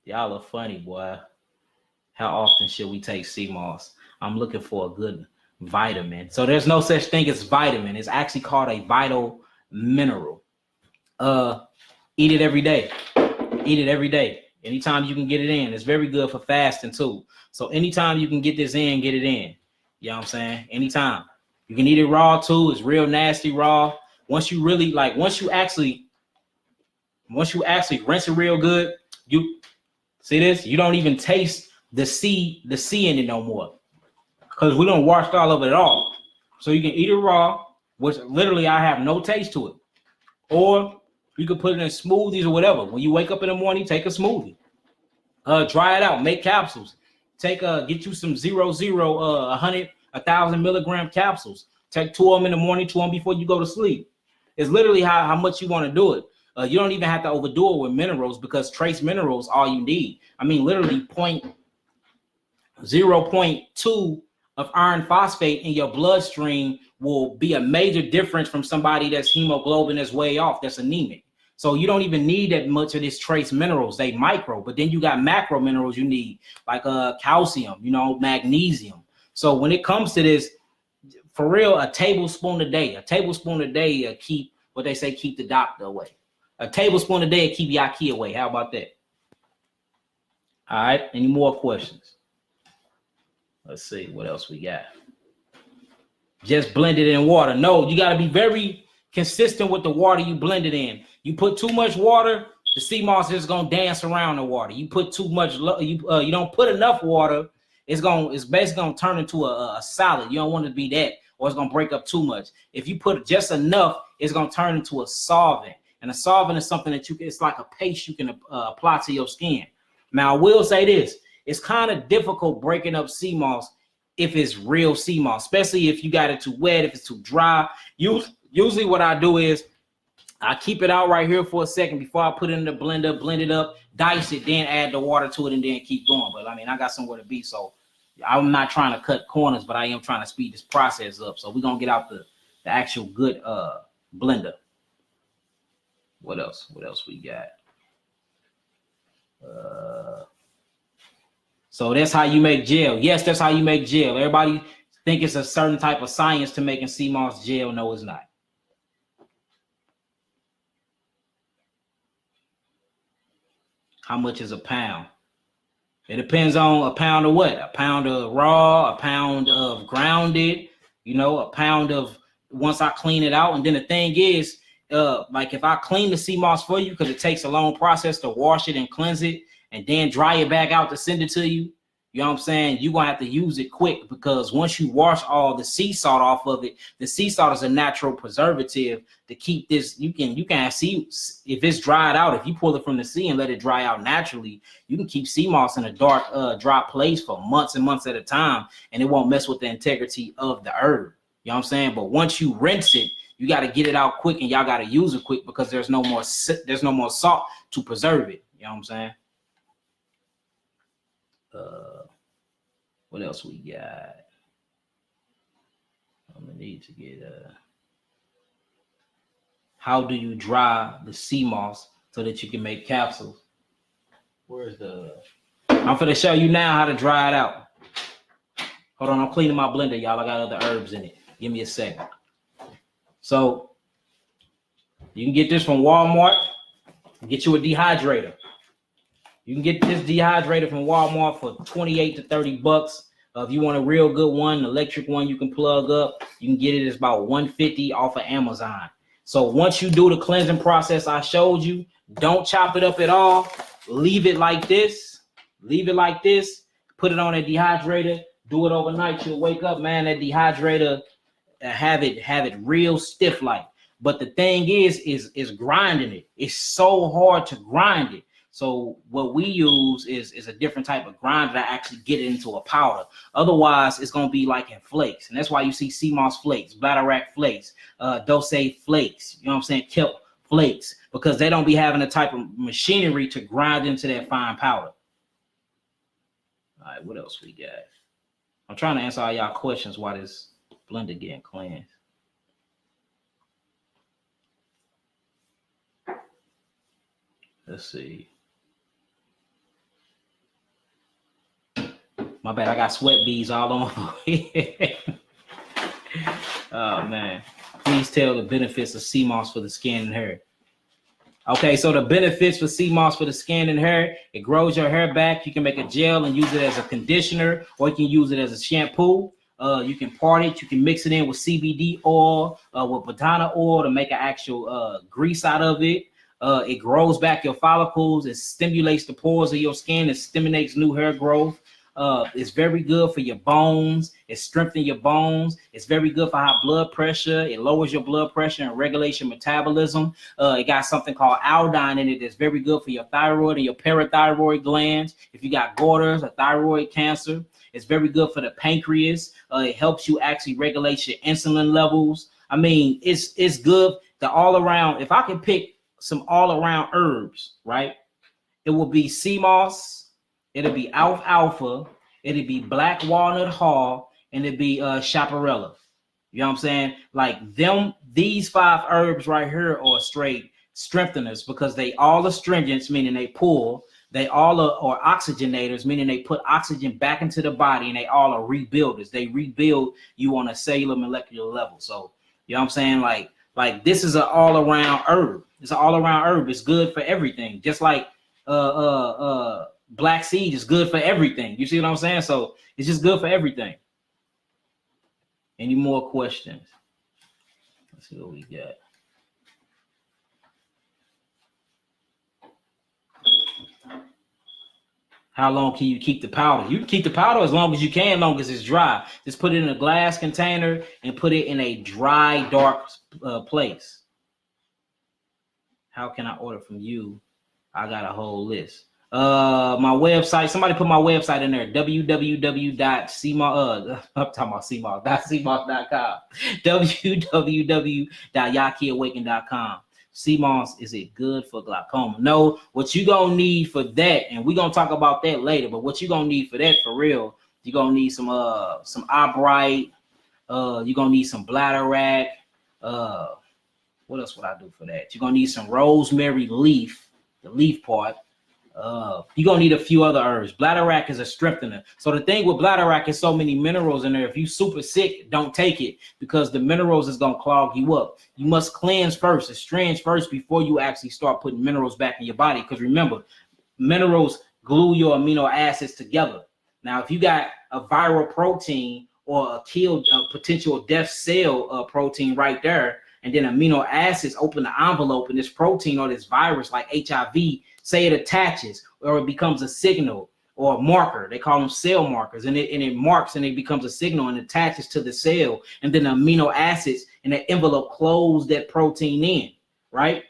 Y'all are funny, boy. How often should we take sea moss? I'm looking for a good vitamin. So there's no such thing as vitamin. It's actually called a vital mineral. Eat it every day. Eat it every day. Anytime you can get it in. It's very good for fasting too. So anytime you can get this in, get it in. You know what I'm saying? Anytime. You can eat it raw too. It's real nasty raw. Once you really once you actually rinse it real good, you see this? You don't even taste the sea in it no more. Because we don't wash all of it all. So you can eat it raw, which literally I have no taste to it. Or you can put it in smoothies or whatever. When you wake up in the morning, take a smoothie. Dry it out, make capsules. Get you some 1,000 milligram capsules. Take 2 of them in the morning, 2 of them before you go to sleep. It's literally how much you want to do it. You don't even have to overdo it with minerals because trace minerals all you need. I mean, literally 0.2 of iron phosphate in your bloodstream will be a major difference from somebody that's hemoglobin is way off, that's anemic. So you don't even need that much of this trace minerals. They micro, but then you got macro minerals you need, like calcium, magnesium. So when it comes to this, for real, a tablespoon a day keep what they say, keep the doctor away. A tablespoon a day keep Yah'ki away. How about that? All right. Any more questions? Let's see what else we got. Just blend it in water. No, you got to be very consistent with the water you blend it in. You put too much water, the sea moss is gonna dance around the water. You put too much, you don't put enough water, it's basically gonna turn into a solid. You don't want it to be that, or it's gonna break up too much. If you put just enough, it's gonna turn into a solvent. And a solvent is something that it's like a paste you can apply to your skin. Now, I will say this. It's kind of difficult breaking up sea moss if it's real sea moss, especially if you got it too wet, if it's too dry. Usually what I do is I keep it out right here for a second before I put it in the blender, blend it up, dice it, then add the water to it and then keep going. But I mean, I got somewhere to be, so I'm not trying to cut corners, but I am trying to speed this process up. So we're going to get out the actual good blender. What else? What else we got? So that's how you make gel. Yes, that's how you make gel. Everybody think it's a certain type of science to making sea moss gel. No, it's not. How much is a pound? It depends on a pound of what? A pound of raw, a pound of grounded, a pound of once I clean it out. And then the thing is, like if I clean the sea moss for you, because it takes a long process to wash it and cleanse it and then dry it back out to send it to you, You know what I'm saying? You're gonna have to use it quick, because once you wash all the sea salt off of it, the sea salt is a natural preservative to keep this. You can see if it's dried out. If you pull it from the sea and let it dry out naturally, you can keep sea moss in a dark, dry place for months and months at a time, and it won't mess with the integrity of the herb. You know what I'm saying? But once you rinse it, you got to get it out quick, and y'all got to use it quick, because there's no more salt to preserve it. You know what I'm saying? What else we got? I'm gonna need to get how do you dry the sea moss so that you can make capsules? Where's the? I'm gonna show you now how to dry it out. Hold on, I'm cleaning my blender, y'all. I got other herbs in it. Give me a second. So you can get this from Walmart. Get you a dehydrator. You can get this dehydrator from Walmart for 28 to 30 bucks. If you want a real good one, an electric one you can plug up, you can get it. It's about $150 off of Amazon. So once you do the cleansing process I showed you, don't chop it up at all. Leave it like this. Leave it like this. Put it on a dehydrator. Do it overnight. You'll wake up, man. That dehydrator, have it real stiff like. But the thing is grinding it. It's so hard to grind it. So what we use is a different type of grinder to actually get it into a powder. Otherwise, it's gonna be like in flakes, and that's why you see sea moss flakes, bladderwrack flakes, dose flakes. You know what I'm saying? Kelp flakes, because they don't be having the type of machinery to grind into that fine powder. All right, what else we got? I'm trying to answer all y'all questions while this blender getting cleansed. Let's see. My bad, I got sweat beads all on my head. Oh man. Please tell the benefits of sea moss for the skin and hair. Okay, so the benefits for sea moss for the skin and hair: it grows your hair back. You can make a gel and use it as a conditioner, or you can use it as a shampoo. You can part it. You can mix it in with CBD oil, with banana oil to make an actual grease out of it. It grows back your follicles. It stimulates the pores of your skin. It stimulates new hair growth. It's very good for your bones. It strengthens your bones. It's very good for high blood pressure. It lowers your blood pressure and regulates your metabolism. It got something called iodine in it that's very good for your thyroid and your parathyroid glands. If you got goiters or thyroid cancer, it's very good for the pancreas. It helps you actually regulate your insulin levels. I mean, it's good. The all around. If I can pick some all around herbs, right? It will be sea moss. It'll be alfalfa, it'll be black walnut haw, and it'll be chaparella. You know what I'm saying? Like these 5 herbs right here are straight strengtheners, because they all are astringents, meaning they pull. They all are oxygenators, meaning they put oxygen back into the body, and they all are rebuilders. They rebuild you on a cellular molecular level. So, you know what I'm saying? Like this is an all-around herb. It's an all-around herb. It's good for everything. Just like black seed is good for everything. You see what I'm saying? So it's just good for everything. Any more questions? Let's see what we got. How long can you keep the powder? You can keep the powder as long as you can, as long as it's dry. Just put it in a glass container and put it in a dry, dark place. How can I order from you? I got a whole list. My website, somebody put my website in there, www.cmoss.com, www.yahkiawaken.com. Sea moss, is it good for glaucoma? No, what you gonna need for that, and we're gonna talk about that later, but what you gonna need for that for real, you're gonna need some Albright, you're gonna need some bladderwrack, what else would I do for that? You're gonna need some rosemary leaf, the leaf part. You're gonna need a few other herbs. Bladderwrack is a strengthener. So the thing with bladderwrack is so many minerals in there. If you super sick, don't take it, because the minerals is gonna clog you up. You must cleanse first, estrange first, before you actually start putting minerals back in your body. Because remember, minerals glue your amino acids together. Now, if you got a viral protein or a potential death cell protein right there, and then amino acids open the envelope, and this protein or this virus like HIV, say it attaches or it becomes a signal, or a marker. They call them cell markers, and it marks and it becomes a signal and attaches to the cell, and then the amino acids in that envelope close that protein in, right?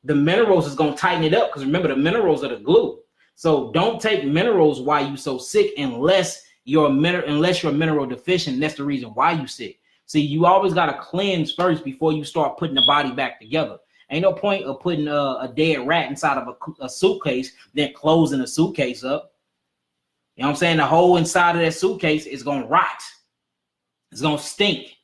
The minerals is going to tighten it up, because remember, the minerals are the glue. So don't take minerals while you so sick unless you're mineral deficient. And that's the reason why you sick. See, you always got to cleanse first before you start putting the body back together. Ain't no point of putting a dead rat inside of a suitcase, then closing the suitcase up. You know what I'm saying? The whole inside of that suitcase is going to rot. It's going to stink.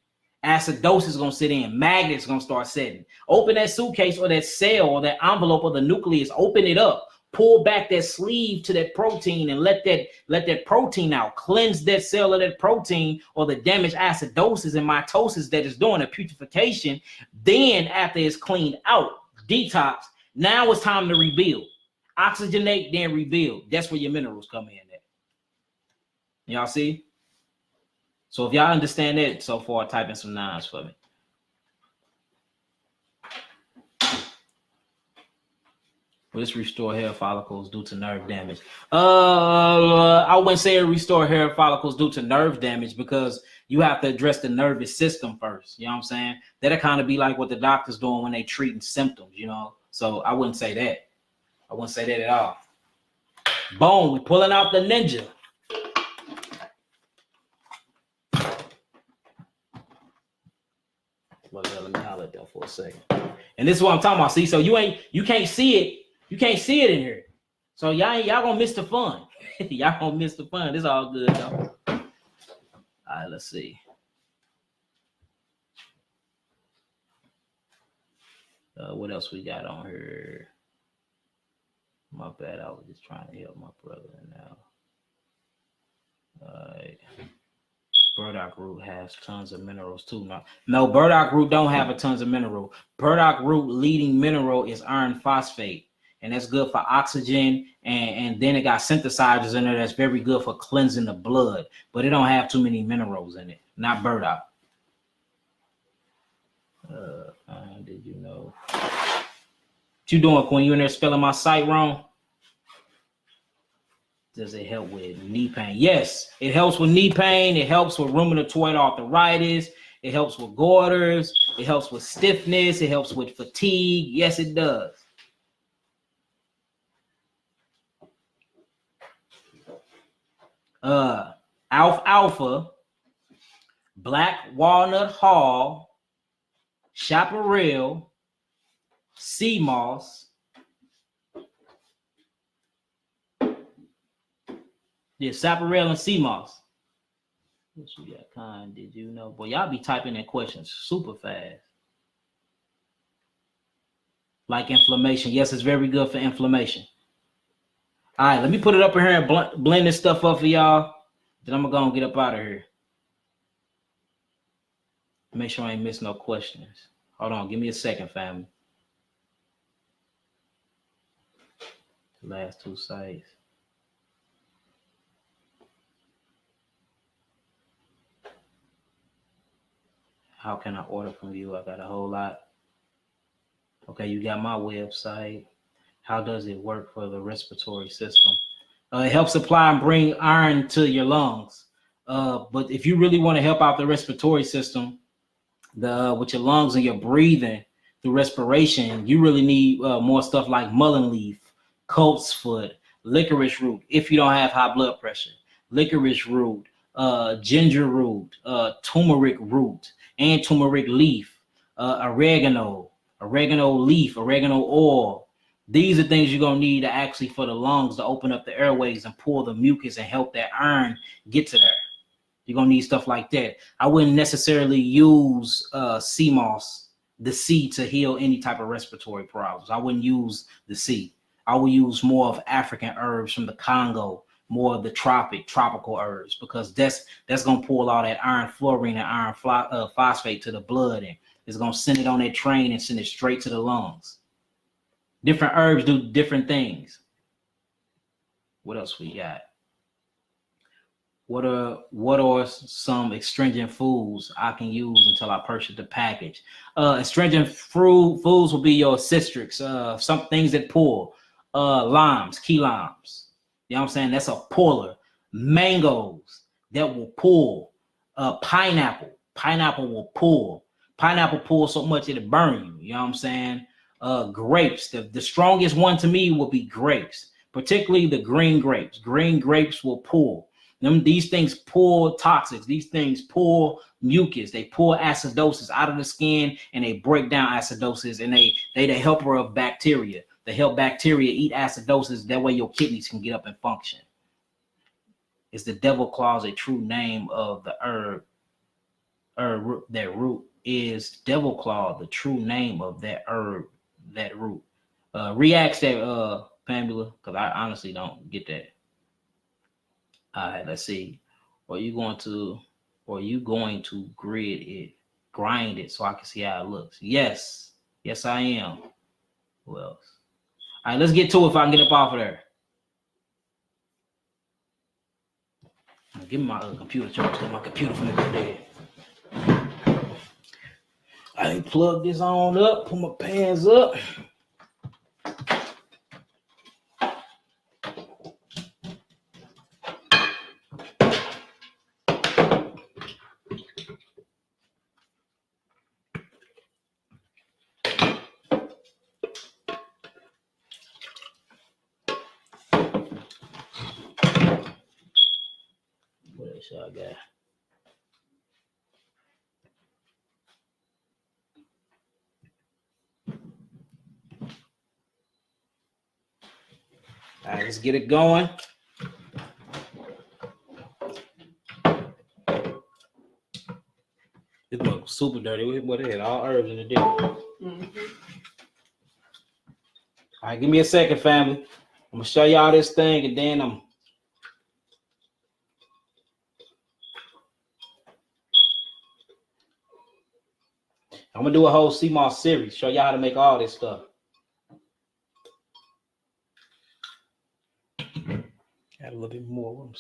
Acidosis is going to sit in. Magnets going to start setting. Open that suitcase or that cell or that envelope or the nucleus. Open it up. Pull back that sleeve to that protein and let that protein out. Cleanse that cell of that protein or the damaged acidosis and mitosis that is doing a putrefaction. Then after it's cleaned out, detox, now it's time to rebuild. Oxygenate, then rebuild. That's where your minerals come in at. Y'all see? So if y'all understand that so far, type in some 9s for me. Will this restore hair follicles due to nerve damage? I wouldn't say it restore hair follicles due to nerve damage, because you have to address the nervous system first. You know what I'm saying? That'll kind of be like what the doctor's doing when they treating symptoms, you know? So I wouldn't say that. I wouldn't say that at all. Boom, we're pulling out the ninja. Well, let me holler at that for a second. And this is what I'm talking about. See, so you can't see it. You can't see it in here. So y'all gonna miss the fun. Y'all gonna miss the fun. It's all good though. All right, let's see. What else we got on here? My bad. I was just trying to help my brother now. All right. Burdock root has tons of minerals too. No, burdock root don't have a tons of mineral. Burdock root leading mineral is iron phosphate, and that's good for oxygen. And then it got synthesizers in there that's very good for cleansing the blood, but it don't have too many minerals in it. Not burdock. Did you know? What you doing, Queen? You in there spelling my site wrong? Does it help with knee pain? Yes, it helps with knee pain. It helps with rheumatoid arthritis. It helps with goiters. It helps with stiffness. It helps with fatigue. Yes, it does. Alfalfa, black walnut hull, chaparral, sea moss. Yeah, chaparral and sea moss. What you got, kind? Did you know? Boy, y'all be typing in questions super fast. Like inflammation. Yes, it's very good for inflammation. All right, let me put it up in here and blend this stuff up for y'all. Then I'm gonna go and get up out of here. Make sure I ain't miss no questions. Hold on, give me a second, family. The last 2 sites. How can I order from you? I got a whole lot. Okay, you got my website. How does it work for the respiratory system? It helps supply and bring iron to your lungs. But if you really want to help out the respiratory system, with your lungs and your breathing through respiration, you really need more stuff like mullein leaf, colt's foot, licorice root. If you don't have high blood pressure, licorice root, ginger root, turmeric root, and turmeric leaf, oregano leaf, oregano oil. These are things you're going to need to actually for the lungs to open up the airways and pull the mucus and help that iron get to there. You're going to need stuff like that. I wouldn't necessarily use sea moss, the sea, to heal any type of respiratory problems. I wouldn't use the sea. I would use more of African herbs from the Congo, more of the tropical herbs, because that's going to pull all that iron fluorine and iron phosphate to the blood, and it's going to send it on that train and send it straight to the lungs. Different herbs do different things. What else we got? What are some astringent foods I can use until I purchase the package? Astringent foods will be your citrics, some things that pull, limes, key limes. You know what I'm saying? That's a puller. Mangoes that will pull. Pineapple. Pineapple will pull. Pineapple pulls so much it'll burn you. You know what I'm saying? Grapes. The strongest one to me will be grapes, particularly the green grapes. Green grapes will pull. These things pull toxics. These things pull mucus. They pull acidosis out of the skin, and they break down acidosis, and they the helper of bacteria. They help bacteria eat acidosis. That way your kidneys can get up and function. It's the devil claws, a true name of the herb. That root is devil claw, the true name of that herb, that root. Reacts that, Pamela, because I honestly don't get that. All right, let's see. Are you going to grind it so I can see how it looks? Yes, I am. Who else? All right, let's get to it if I can get up off of there. Give me my computer charge because my computer finna go dead. I plug this on up, put my pans up. What else I got? All right, let's get it going. This book super dirty. What it had all herbs in the deal. Mm-hmm. All right, give me a second, family. I'm gonna show y'all this thing, and then I'm gonna do a whole CMOS series, show y'all how to make all this stuff. Add a little bit more.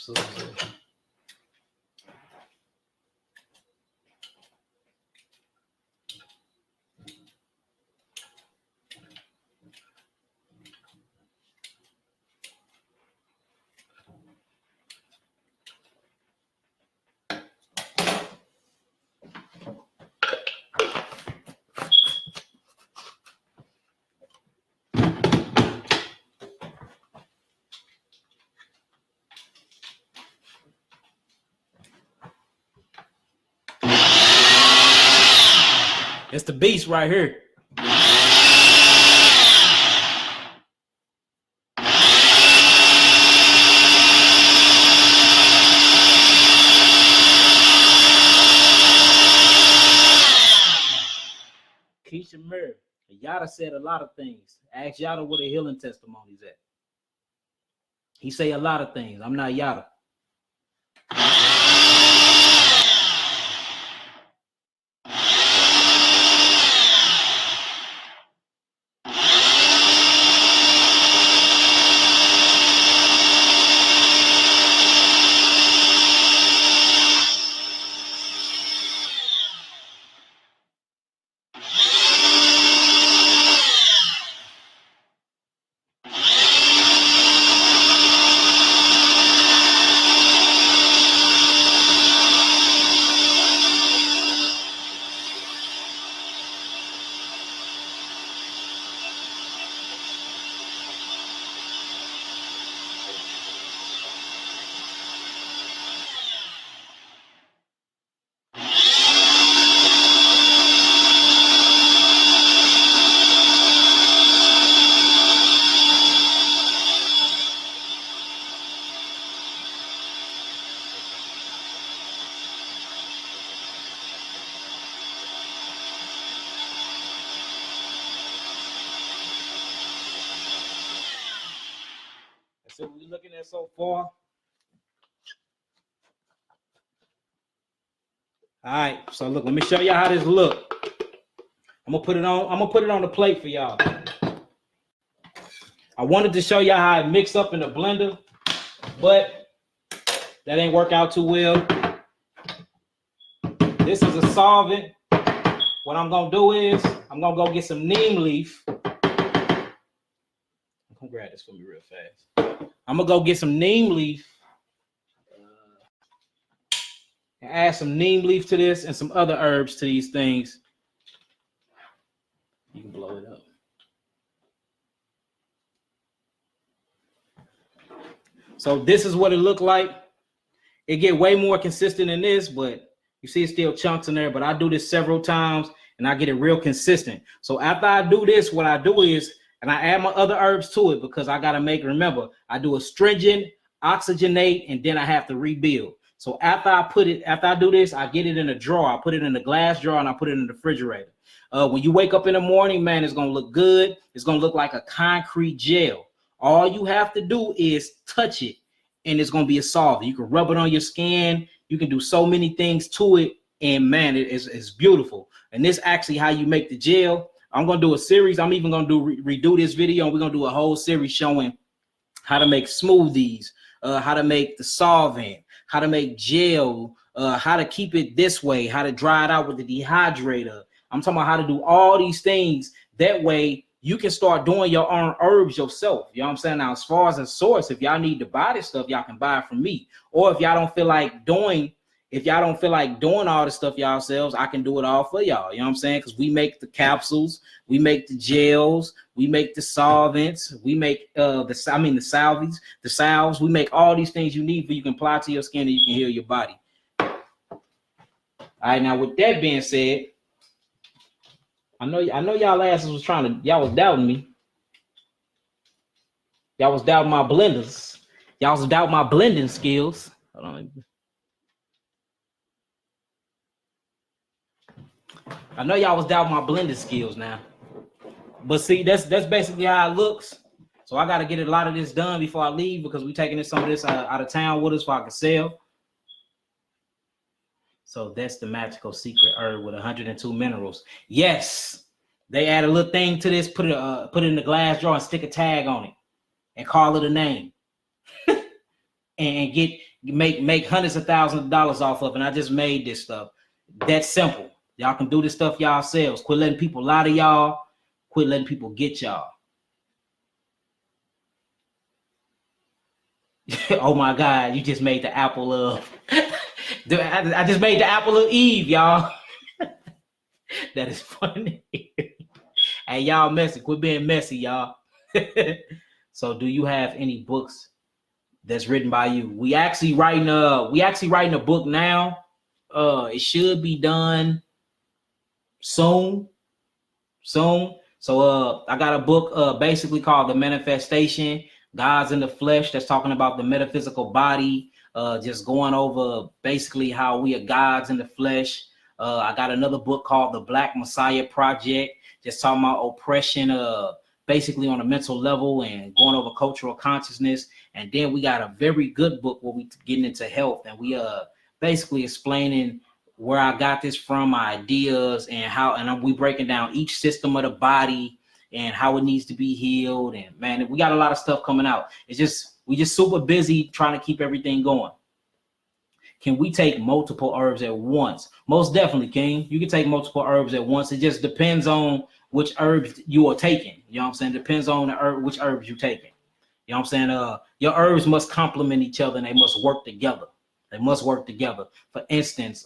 It's the beast right here. Keisha Murray. Yada said a lot of things. Ask Yada where the healing testimonies at. He say a lot of things. I'm not Yada. So we're looking at so far. All right, so look, let me show y'all how this look. I'm gonna put it on the plate for y'all. I wanted to show y'all how it mixed up in the blender, but that ain't work out too well. This is a solvent. What I'm gonna do is I'm gonna go get some neem leaf. I'm gonna grab this for me real fast. I'm gonna go get some neem leaf and add some neem leaf to this and some other herbs to these things. You can blow it up. So this is what it looked like. It get way more consistent than this, but you see it's still chunks in there. But I do this several times and I get it real consistent. So after I do this, what I do is, and I add my other herbs to it because I gotta remember, I do astringent, oxygenate, and then I have to rebuild. So after I do this, I get it in a drawer. I put it in a glass drawer and I put it in the refrigerator. When you wake up in the morning, man, it's gonna look good. It's gonna look like a concrete gel. All you have to do is touch it, and it's gonna be a solvent. You can rub it on your skin. You can do so many things to it, and man, it's beautiful. And this actually how you make the gel. I'm gonna do a series. I'm even gonna redo this video, and we're gonna do a whole series showing how to make smoothies, how to make the solvent, how to make gel, how to keep it this way, how to dry it out with the dehydrator. I'm talking about how to do all these things. That way you can start doing your own herbs yourself. You know what I'm saying? Now, as far as a source, if y'all need to buy this stuff, y'all can buy it from me. Or if y'all don't feel like doing all the stuff yourselves, I can do it all for y'all. You know what I'm saying? Because we make the capsules, we make the gels, we make the solvents, we make the salves, we make all these things you need for you can apply to your skin and you can heal your body. All right, now with that being said, I know y'all asses was y'all was doubting me. Y'all was doubting my blenders. Y'all was doubting my blending skills. Hold on. I know y'all was doubting my blending skills now. But see, that's basically how it looks. So I got to get a lot of this done before I leave because we're taking some of this out of town with us so I can sell. So that's the magical secret herb with 102 minerals. Yes, they add a little thing to this, put it in the glass jar and stick a tag on it and call it a name. And make hundreds of thousands of dollars off of it. And I just made this stuff. That's simple. Y'all can do this stuff yourselves. Quit letting people lie to y'all. Quit letting people get y'all. Oh my God, you just made the apple of I just made the apple of Eve, y'all. That is funny. Hey, y'all messy. Quit being messy, y'all. So do you have any books that's written by you? We actually writing a book now. It should be done soon. So I got a book basically called The Manifestation, Gods in the Flesh, that's talking about the metaphysical body, just going over basically how we are gods in the flesh. I got another book called The Black Messiah Project, just talking about oppression, basically on a mental level and going over cultural consciousness. And then we got a very good book where we getting into health, and we basically explaining where I got this from, my ideas, and we breaking down each system of the body and how it needs to be healed. And man, we got a lot of stuff coming out. We just super busy trying to keep everything going. Can we take multiple herbs at once? Most definitely, King. You can take multiple herbs at once. It just depends on which herbs you are taking. You know what I'm saying? Depends on which herbs you're taking. You know what I'm saying? Your herbs must complement each other and they must work together. They must work together. For instance,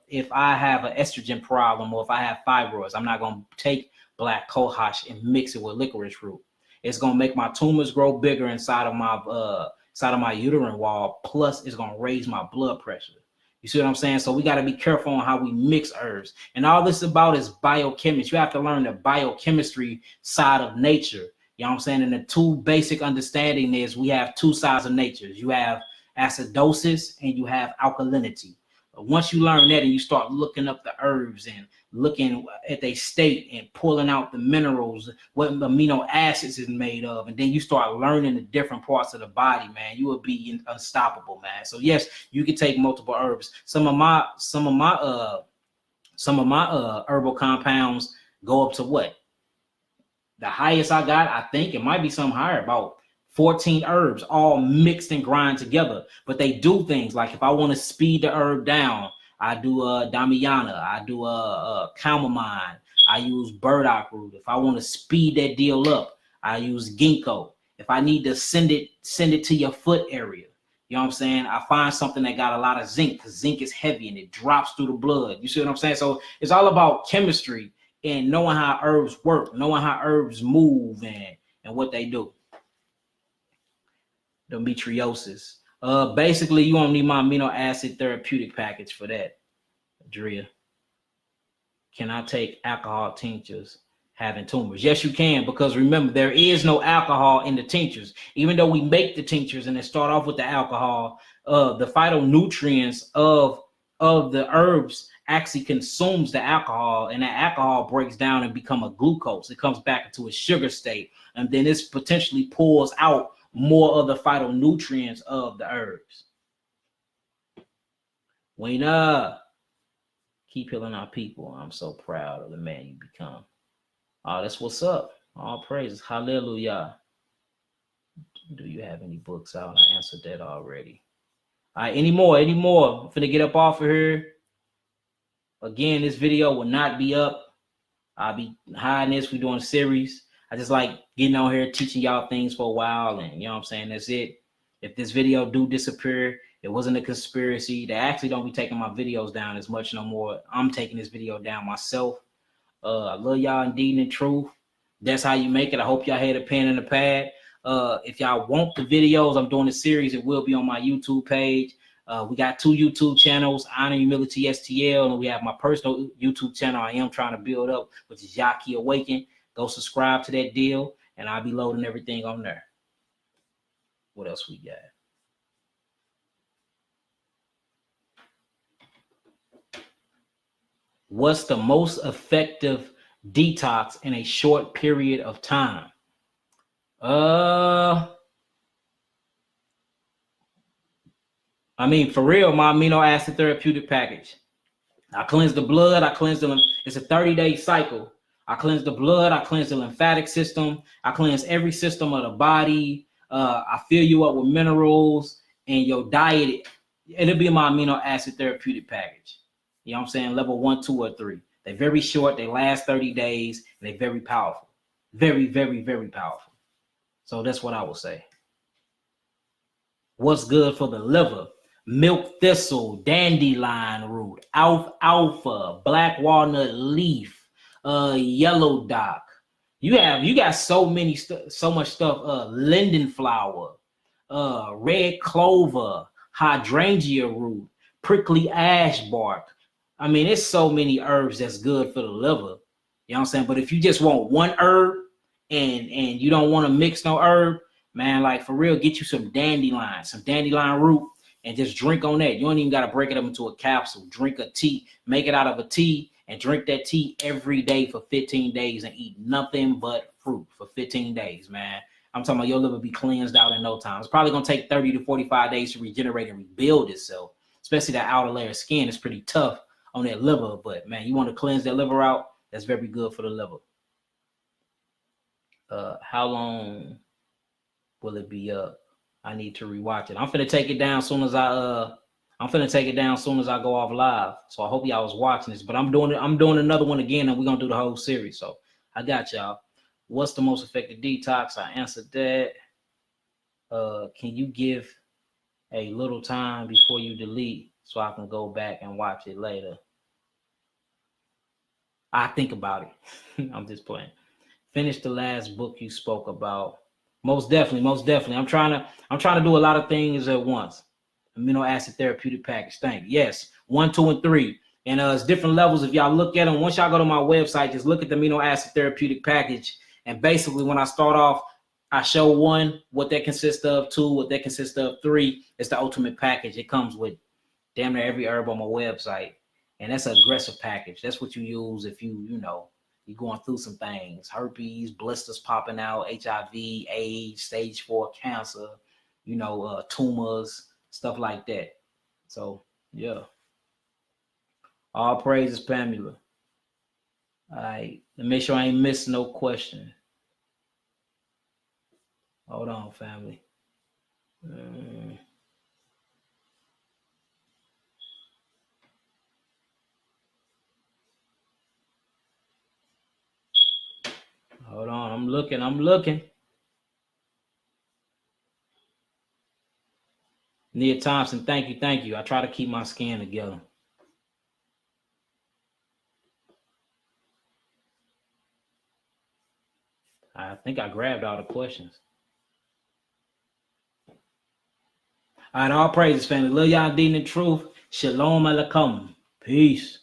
if I have an estrogen problem or if I have fibroids, I'm not going to take black cohosh and mix it with licorice root. It's going to make my tumors grow bigger inside of my uterine wall. Plus, it's going to raise my blood pressure. You see what I'm saying? So we got to be careful on how we mix herbs. And all this about is biochemistry. You have to learn the biochemistry side of nature. You know what I'm saying? And the two basic understanding is we have two sides of nature. You have acidosis and you have alkalinity. Once you learn that and you start looking up the herbs and looking at their state and pulling out the minerals, what amino acids is made of, and then you start learning the different parts of the body, man, you will be unstoppable, man. So yes, you can take multiple herbs. Some of my herbal compounds go up to what? The highest I got, I think it might be some higher, about 14 herbs all mixed and grind together. But they do things like if I want to speed the herb down, I do damiana, I do chamomile, I use burdock root. If I want to speed that deal up, I use ginkgo. If I need to send it to your foot area. You know what I'm saying? I find something that got a lot of zinc, because zinc is heavy and it drops through the blood. You see what I'm saying? So it's all about chemistry and knowing how herbs work, knowing how herbs move and what they do. Endometriosis. Basically, you won't need my amino acid therapeutic package for that, Drea. Can I take alcohol tinctures having tumors? Yes, you can, because remember, there is no alcohol in the tinctures. Even though we make the tinctures and they start off with the alcohol, the phytonutrients of the herbs actually consumes the alcohol, and that alcohol breaks down and become a glucose. It comes back into a sugar state, and then this potentially pulls out more of the phytonutrients of the herbs. Wayna, keep healing our people. I'm so proud of the man you become. Oh, that's what's up. All praises. Hallelujah. Do you have any books out? I answered that already. All right, any more? I'm finna get up off of here. Again, this video will not be up. I'll be hiding this. We're doing a series. I just like getting on here, teaching y'all things for a while, and you know what I'm saying? That's it. If this video do disappear, it wasn't a conspiracy. They actually don't be taking my videos down as much no more. I'm taking this video down myself. I love y'all indeed and in truth. That's how you make it. I hope y'all had a pen and a pad. If y'all want the videos, I'm doing a series. It will be on my YouTube page. We got 2 YouTube channels, Honor Humility STL, and we have my personal YouTube channel I am trying to build up, which is Yah'ki Awaken. Go subscribe to that deal, and I'll be loading everything on there. What else we got? What's the most effective detox in a short period of time? I mean, for real, my amino acid therapeutic package. I cleanse the blood. I cleanse the. It's a 30-day cycle. I cleanse the blood. I cleanse the lymphatic system. I cleanse every system of the body. I fill you up with minerals, and your diet. It'll be my amino acid therapeutic package. You know what I'm saying? Level 1, 2, or 3. They're very short. They last 30 days, and they're very powerful. Very, very, very powerful. So that's what I would say. What's good for the liver? Milk thistle, dandelion root, alfalfa, black walnut leaf, yellow dock. You got so much stuff. Linden flower, red clover, hydrangea root, prickly ash bark. I mean, it's so many herbs that's good for the liver. You know what I'm saying? But if you just want one herb and you don't want to mix no herb, man, like for real, get you some dandelion root, and just drink on that. You don't even got to break it up into a capsule. Drink a tea, make it out of a tea, and drink that tea every day for 15 days and eat nothing but fruit for 15 days, man. I'm talking about your liver be cleansed out in no time. It's probably going to take 30 to 45 days to regenerate and rebuild itself, especially that outer layer of skin. It's pretty tough on that liver, but man, you want to cleanse that liver out, that's very good for the liver. How long will it be up? I need to rewatch it. I'm finna take it down as soon as I go off live. So I hope y'all was watching this, but I'm doing another one again, and we're gonna do the whole series. So I got y'all. What's the most effective detox? I answered that. Can you give a little time before you delete so I can go back and watch it later? I think about it. I'm just playing. Finish the last book you spoke about. Most definitely. I'm trying to do a lot of things at once. Amino acid therapeutic package. Thank you. Yes, 1, 2, and 3. And it's different levels. If y'all look at them, once y'all go to my website, just look at the amino acid therapeutic package. And basically, when I start off, I show 1 what that consists of, 2 what that consists of, 3 it's the ultimate package. It comes with damn near every herb on my website, and that's an aggressive package. That's what you use if you're going through some things, herpes, blisters popping out, HIV, AIDS, stage 4 cancer, tumors, stuff like that. So, yeah. All praises, Pamela. All right. Let me make sure I ain't missing no question. Hold on, family. Hold on. I'm looking. Nia Thompson, thank you, thank you. I try to keep my skin together. I think I grabbed all the questions. All right, all praises, family. Love y'all, deed in the truth. Shalom alaikum. Peace.